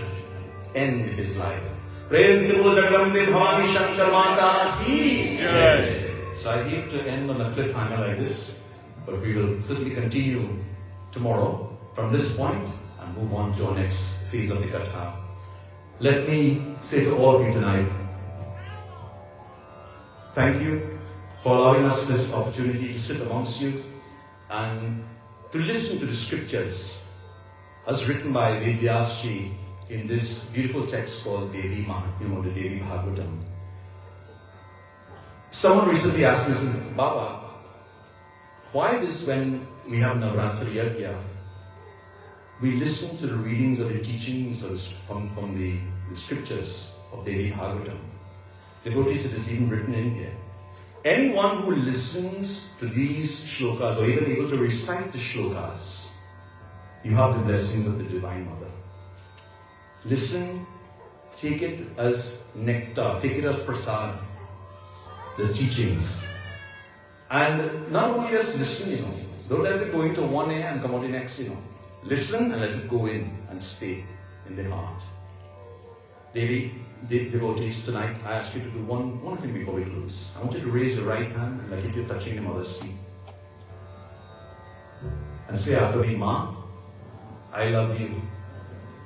end his life. Prem se bolo Jagdambe Bhavani Shankar Mata Ki Jai. So I hate to end on a cliffhanger like this, but we will certainly continue tomorrow from this point and move on to our next phase of the katha. Let me say to all of you tonight, thank you for allowing us this opportunity to sit amongst you and to listen to the scriptures as written by Vedyasji in this beautiful text called Devi Mahatmya, the Devi Bhagavatam. Someone recently asked me, says, Baba, why this when we have Navaratri Yajna, we listen to the readings of the teachings from the the scriptures of Devi Bhagavatam. Devotees, it is even written in here. Anyone who listens to these shlokas or even able to recite the shlokas, you have the blessings of the Divine Mother. Listen, take it as nectar, take it as prasad, the teachings. And not only just listen, don't let it go into one ear and come out the next, Listen and let it go in and stay in the heart. Devi, devotees, tonight I ask you to do one thing before we close. I want you to raise your right hand like if you're touching the mother's feet. And say after me, Ma, I love you.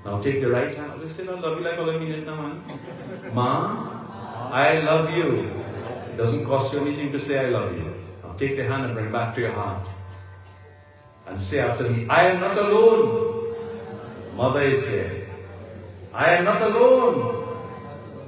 Now take the right hand. Let's say, I love you like all I mean it now, man. Ma, I love you. It doesn't cost you anything to say I love you. Now take the hand and bring it back to your heart. And say after me, I am not alone. Mother is here. I am not alone.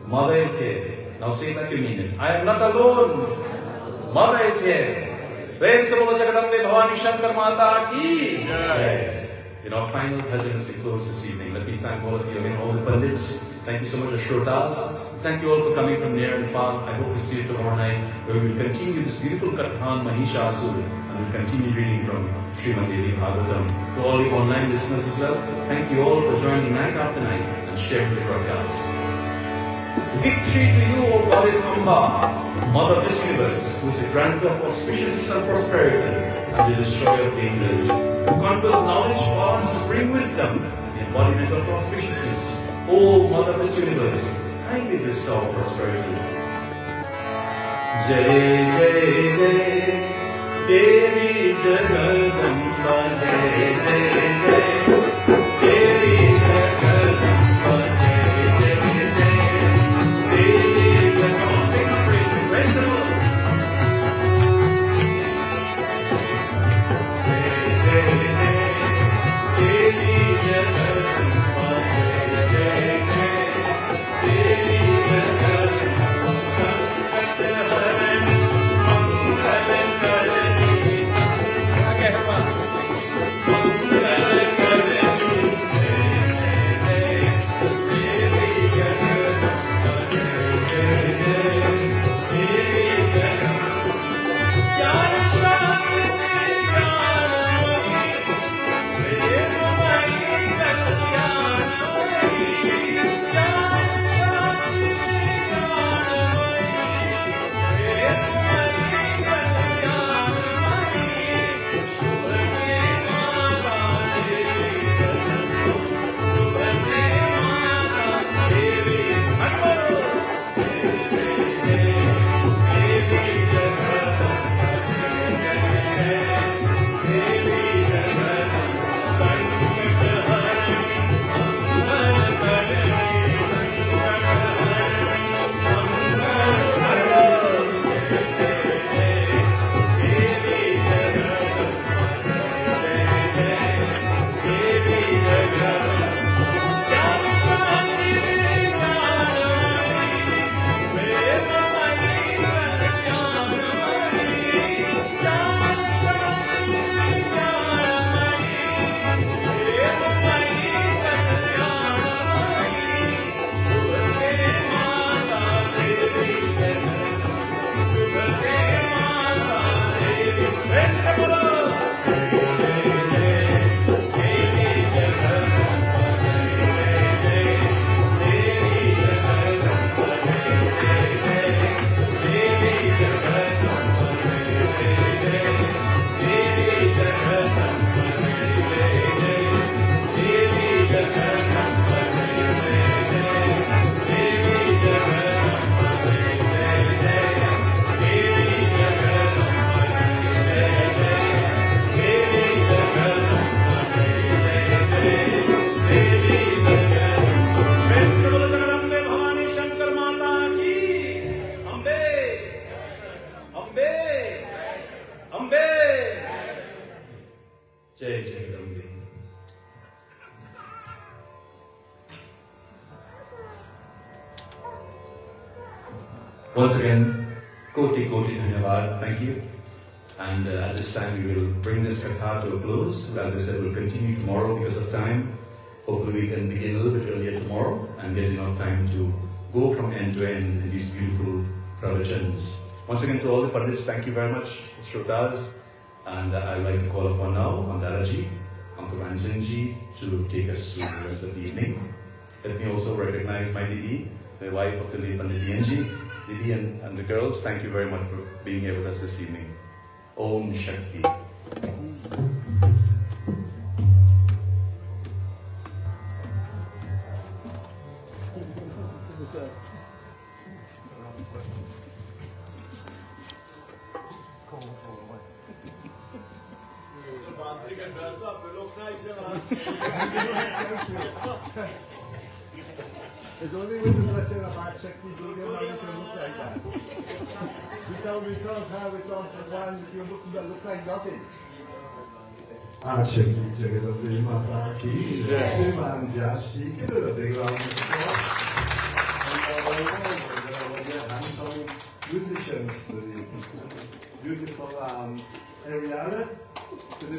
Mother is here. Now say it like you mean it. I am not alone. Mother is here. Prem se bolo Jagadambe Bhavani Shankar Mata ki jai. In our final bhajan as we close this evening, let me thank all of you again, all the Pandits. Thank you so much, Shrotas. Thank you all for coming from near and far. I hope to see you tomorrow night, where we will continue this beautiful Kathan Mahishasura, and we'll continue reading from Srimad Devi Bhagavatam. To all the online listeners as well, thank you all for joining night after night and sharing the broadcast. Victory to you, O Goddess Amba, Mother of this universe, who is the grantor of auspiciousness and prosperity, and the destroyer of dangers, who confers knowledge, power, and supreme wisdom, the embodiment of auspiciousness. O Mother of this universe, kindly bestow prosperity. Jai Jai Jai Devi Jagadamba Jai Jai Jai Devi Jagadamba Jai Jai Jai Devi Jagadamba. Sing the praise, praise the Lord. Once again, Koti Dhanyavad, thank you. And at this time we will bring this katha to a close. As I said, we'll continue tomorrow because of time. Hopefully we can begin a little bit earlier tomorrow. and get enough time to go from end to end in these beautiful pravachans. Once again, to all the Pandits, thank you very much, Shrotas. And I'd like to call upon now Mandaraji, Uncle Ransinji, to take us through the rest of the evening. Let me also recognize my Didi, the wife of the late Pandit Dianji. Didi and the girls, thank you very much for being here with us this evening. Om Shakti. It's only when the blessing of Heart Shakti Durga Mama can look like that. Without her, without Bhagwan, you look like nothing. Heart Shakti Jagadabhi Mata Ki Sriman Vyasi, give it a big round of applause. And the handsome musicians, the beautiful Ariana, to the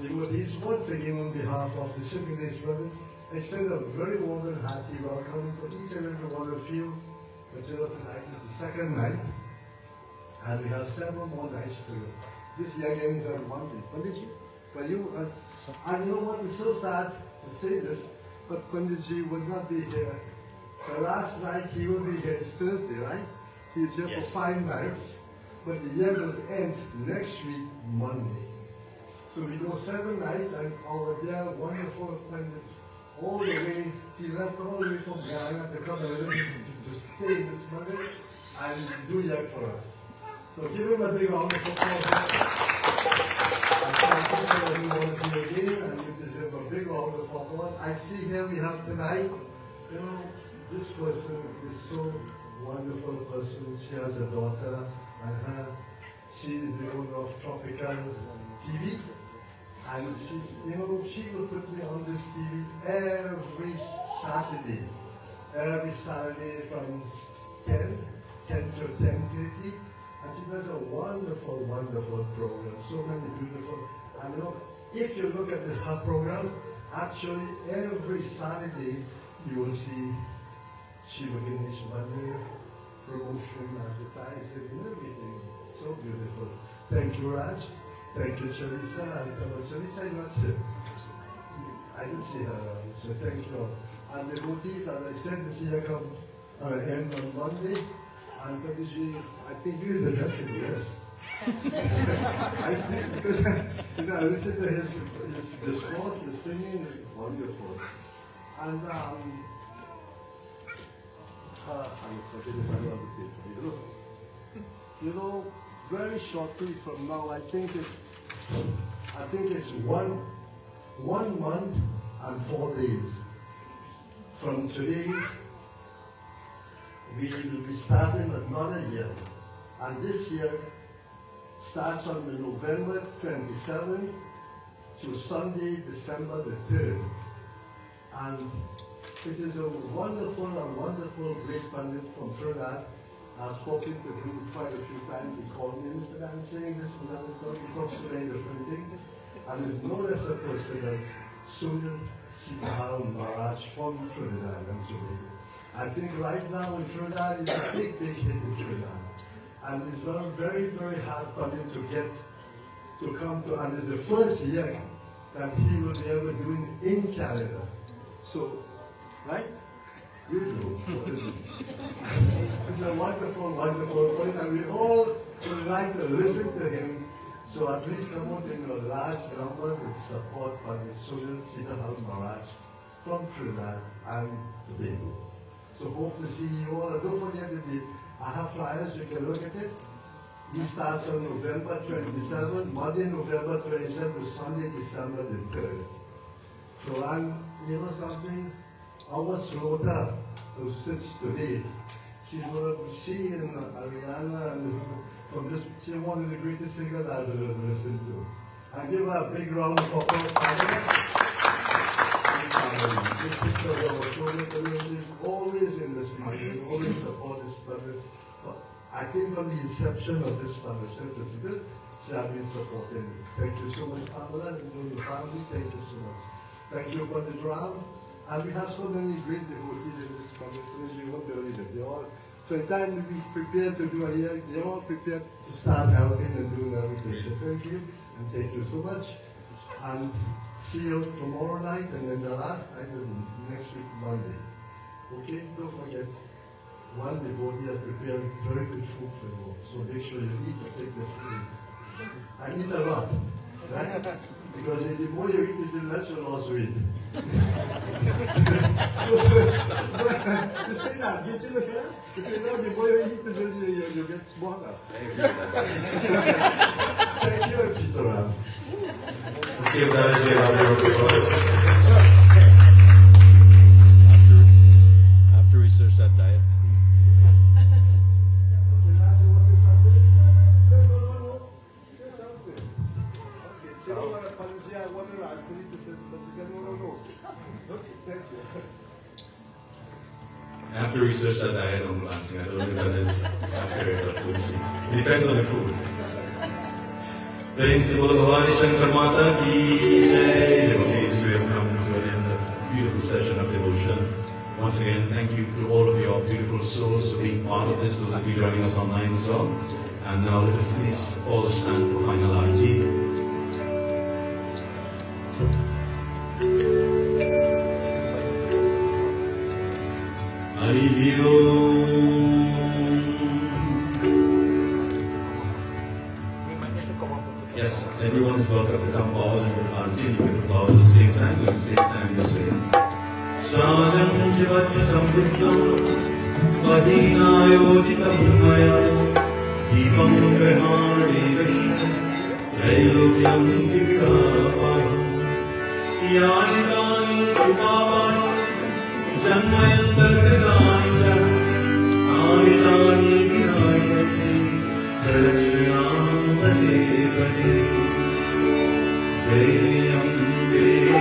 devotees, once again on behalf of the Shiva Ganesh Mandir, extend a very warm and hearty welcome for each and every one of you. Majority tonight is the second night, and we have several more nights to go. This year again is on Monday. Panditji, but you, and you know what, it's so sad to say this, but Panditji would not be here. The last night he will be here, it's Thursday, right? He's here for 5 nights, but the year will end next week, Monday. So we go 7 nights, and our dear wonderful Pandit, all the way, he left all the way from Ghana to come and to stay in this Monday and do yet for us. So give him a big round of applause. And thank you for everyone here again, and you deserve a big round of applause. I see here we have tonight, you know, this person is so wonderful person. She has a daughter, and she is the owner of Tropical TV. And she, you know, she will put me on this TV every Saturday. Every Saturday from 10 to 10:30. And she does a wonderful, wonderful program. So many beautiful. And you know, if you look at her program, actually every Saturday you will see Shiva Ganesh Mandir, promotion, advertising, and everything. So beautiful. Thank you, Raj. Thank you, Charissa. And Charissa is not here. I didn't see her around, so thank you. And the devotees, as I said, this year come end on Monday. And Panditji, I think you the best in yes. I think because I listened to his discourse, the singing is wonderful. And I'm forgetting my other people. You know, very shortly from now, I think it's one month and 4 days. From today, we will be starting another year. And this year starts on the November 27th to Sunday, December the 3rd. And it is a wonderful great Pandit from Sharad. I've spoken to him quite a few times. He called me, Mr. Dan, saying this and that, he talks to many different things. And there's no less a person than Sunil Sitahal Maharaj from Trinidad and Tobago. I think right now in Trinidad is a big hit in Trinidad. And it's very, very hard for him to get to come to, and it's the first year that he will be able to do it in Canada. So, right? You do. It's a wonderful point, and we all would like to listen to him. So at least come out in a large number with support by the Sunil Sitahal Maharaj from Trinidad and Tobago. So hope to see you all. And don't forget that I have flyers, you can look at it. He starts on November 27th, Monday, November 27th to Sunday, December the 3rd. So you know something? Our Srota, who sits today, she and Ariana, and she's one of the greatest singers I've ever listened to. I give her a big round of applause. Always in this money, always support this brother. I think from the inception of this partnership, it's good. She has been supporting. Thank you so much, Pamela, and your family. Thank you so much. Thank you for the drum. And we have so many great devotees in this community, you won't believe it. They all, so the time we prepare to do a year, they all prepared to start helping and doing everything. So thank you, and thank you so much. And see you tomorrow night, and then the last night is next week, Monday. Okay, don't forget, one devotee has prepared very good food for you. So make sure you eat and take the food. I eat a lot, right? Because the more you eat, the less you lost weight. You say that, did you look at it? You say no, the more you eat, the more you get smaller. Thank you, Sitaram. Let's give that a share out. After we search that diet. After research that diet on balancing, I don't know if that is accurate, but we'll see. It depends on the food. Praying symbol of Bhavani Shankar Mata ki jai. Devotees, we have come to an end of a beautiful session of devotion. Once again, thank you to all of your beautiful souls for being part of this, those of you joining us online as well. And now let us please all stand for final arati. Yes, everyone is welcome to come forward and put arati and give flowers at the same time. We will same time this way. Sadam jivati sambuddham vadinayojitam maya deepam grahane trailokyam divitapayam yani kani kripapayam janmayantarkatani ja anitani vinayati dakshinam pade pade Jayam Devi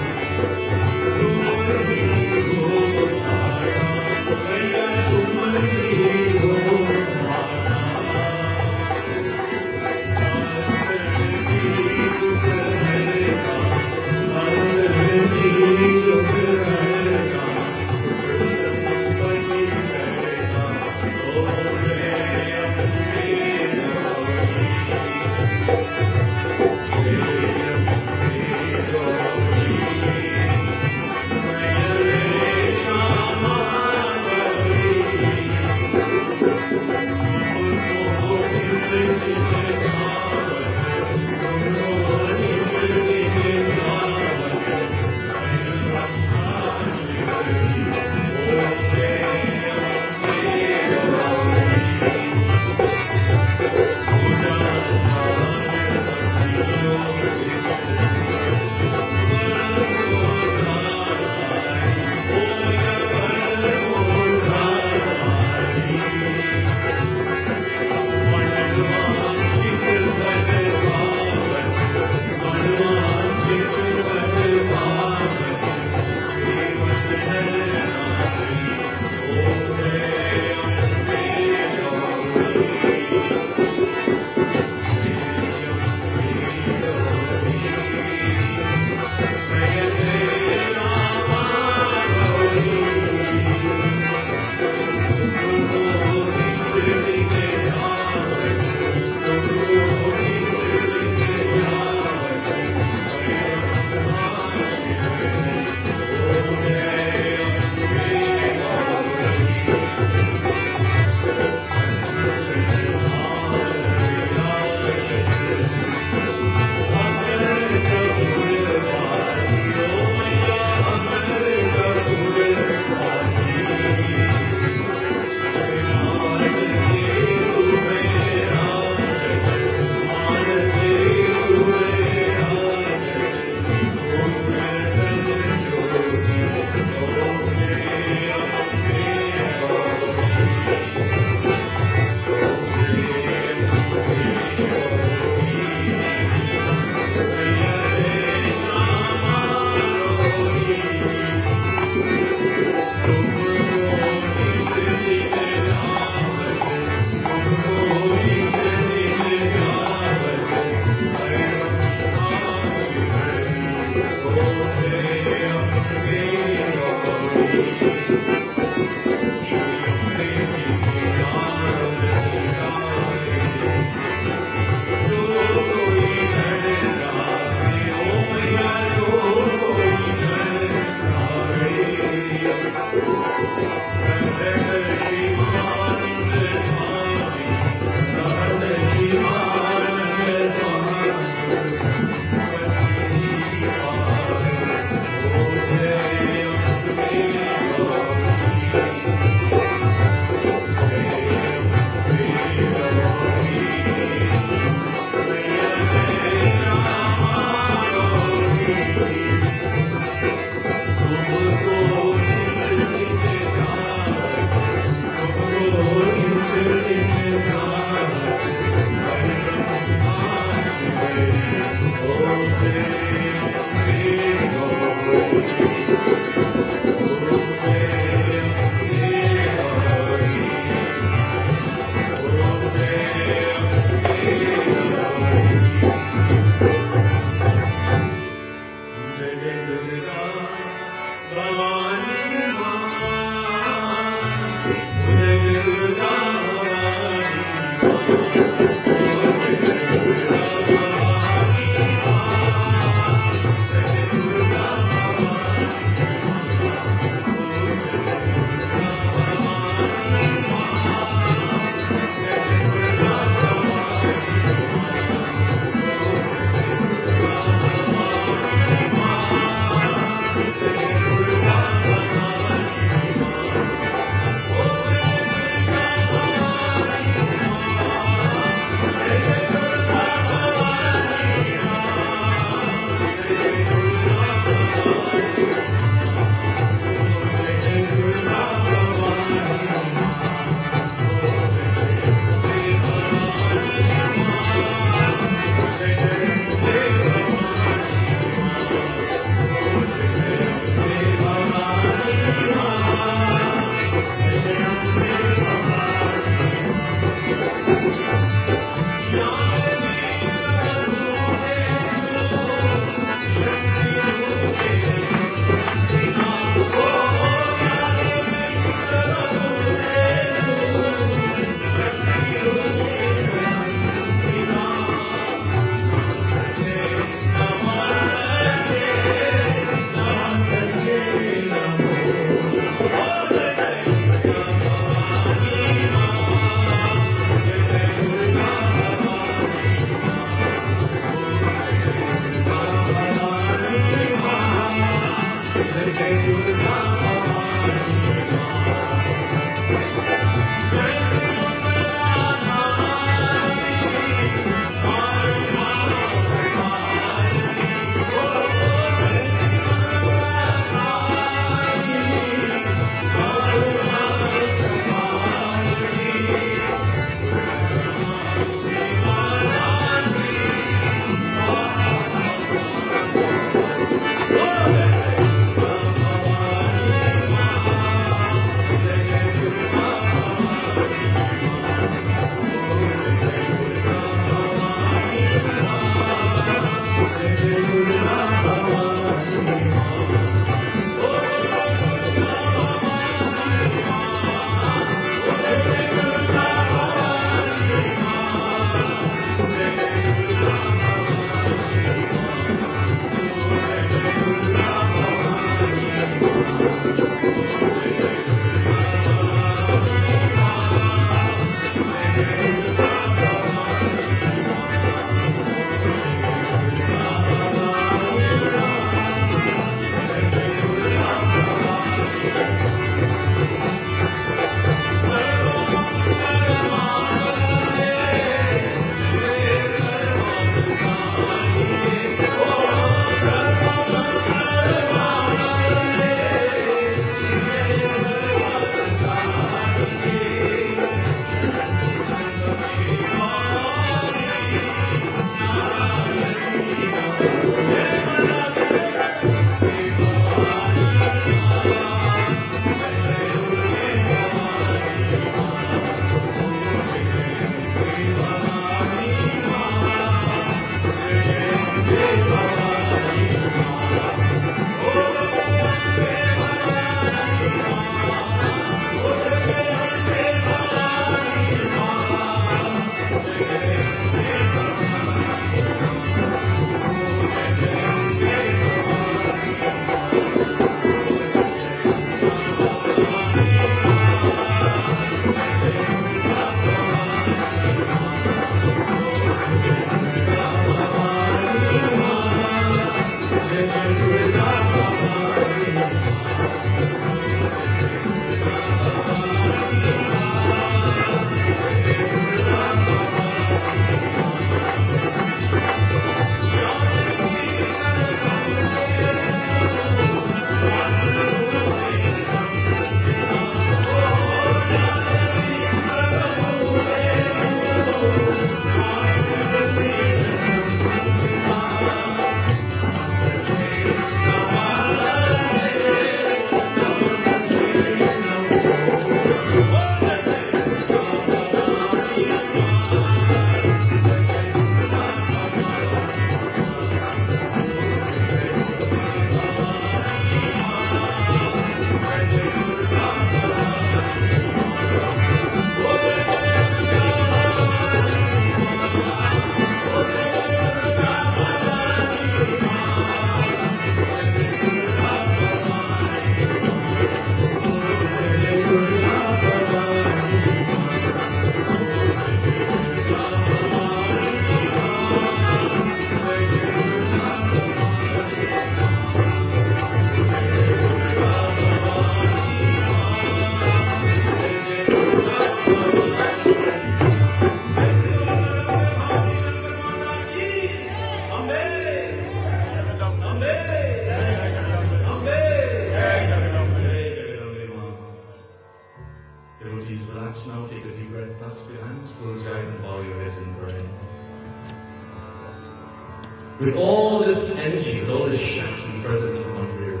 With all this energy, with all this Shakti present in the Mandir,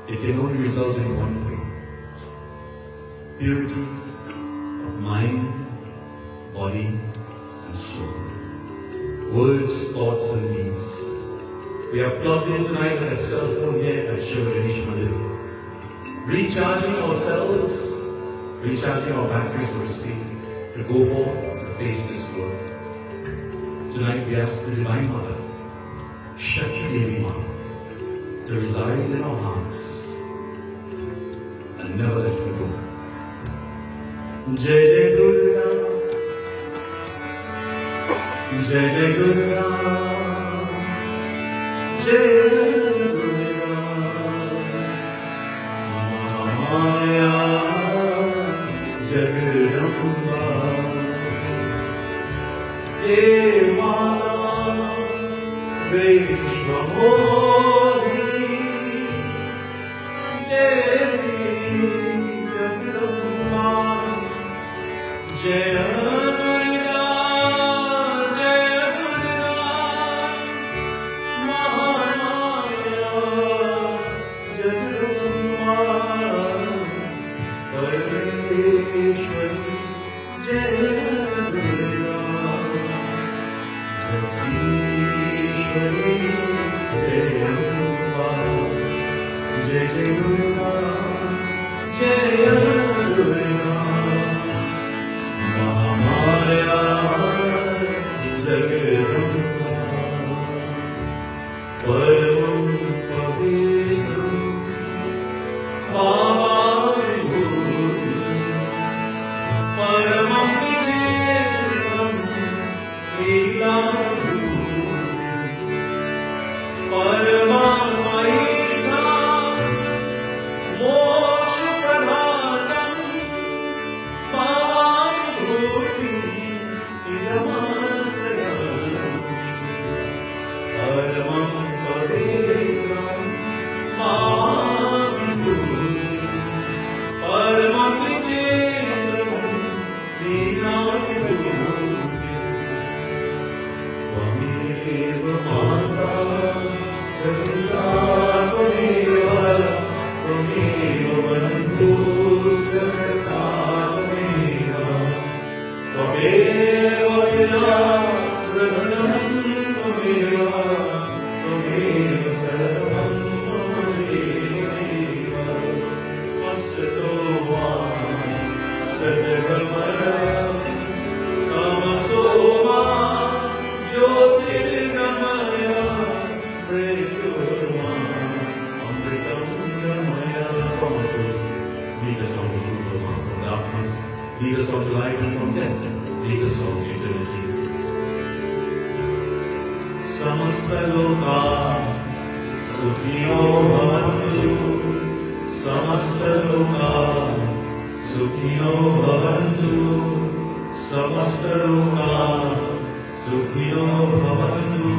it can only result in one thing: purity of mind, body, and soul. Words, thoughts, and deeds. We are plugged in tonight with a cell phone here at Shiva Ganesh Mandir, recharging ourselves, recharging our batteries, so to speak, to go forth to face this world. Tonight we ask the Divine Mother, Shakti Devi Mother, to reside in our hearts and never let her go. Jai Jai Durga, Jai Jai Durga, Jai Durga, Maya Jagadamba. Mata Vaishnamohini Devi Jagadamba Jaya Durga Jaya Durga Mahamaya Jagadamba Parameshwari Jaya Durga Jai Jai Durga, Jai Durga, Mahamaya Jagadamba, Paramam Pavitram, Bhavani-bhuti, Paramam Vijayam, Leela-bhuti, Paramam lead us on to life and from death, lead us on to eternity. Samasta loka Sukhino bhavantu samastaloka. Sukhino bhavantu samastaloka. Sukhino bhavantu.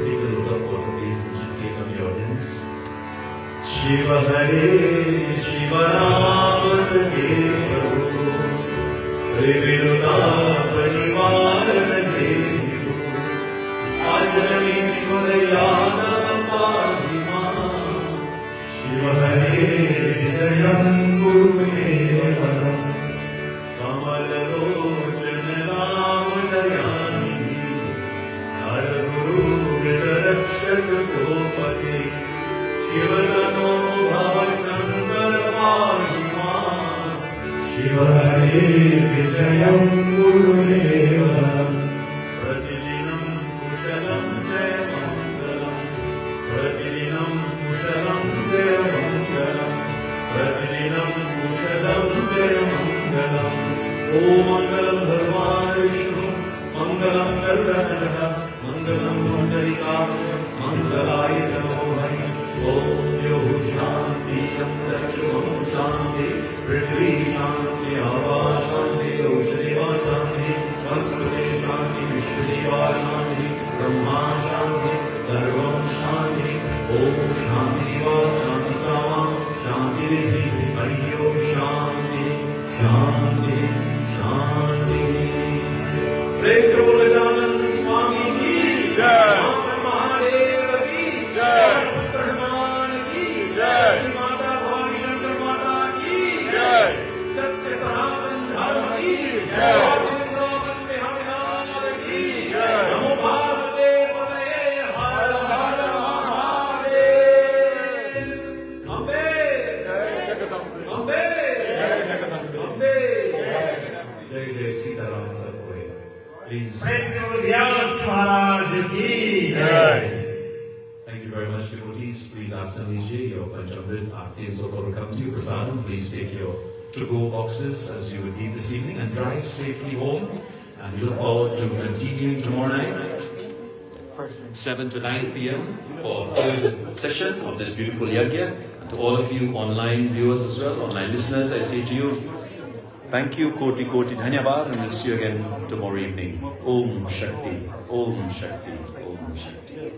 Take a look up all the ways you should take on the audience. Shiva Hare, Shiva Rama Sake Prabhu, Rivinuta Parivarana Devi, Ajnaneshwara Yadava Padima, Shiva Hare, Jayam Guru Devanam, Kamalalochana Ramadayani, Hara Guru Rakshak Gopati, Shivadano Bhava Shankar Pahima, Shiva Hare Vijayam Gurudevanam, Pratidinam Kushalam Jaya Mangalam, Pratidinam Kushalam Jaya Mangalam, Pratidinam Kushalam Jaya Mangalam, Om Mangalam Bhagavan Vishnu, Mangalam Gardhanaha, Mangalam Mandalikasha, Mangalaya Namo. Om Yo Shanti Antarsham Shanti Prithvi Shanti Abha Shanti Oshadeva Shanti Vaspati Shanti Vishwadeva Shanti Brahma Shanti Sarvam Shanti Om Shanti Va Shanti Sama Shanti Vidhi Hari Om Shanti Shanti Shanti. Prem se bol Gajanand Swami ki Jai. Mahadev ki Jai. जय माता भवानी शंकर माता की जय सत्य सनातन धर्म की जय वृंदावन बिहार की जय नमो भगवते पतये हर हर महादेव अम्बे जय जगदम्बे अम्बे जय जगदम्बे अम्बे जय जय सीताराम सतगुरु प्लीज व्यास महाराज की जय. Thank you very much, devotees. Please ask Saniji, your Panchamrit, Aarti is over to come to you. Prasadam, please take your to-go boxes as you would eat this evening and drive safely home. And we look forward to continuing tomorrow night, 7 to 9 p.m. for a full session of this beautiful yajna. And to all of you online viewers as well, online listeners, I say to you, thank you, Koti Koti Dhanyabad, and we'll see you again tomorrow evening. Om Shakti, Om Shakti, Om Shakti.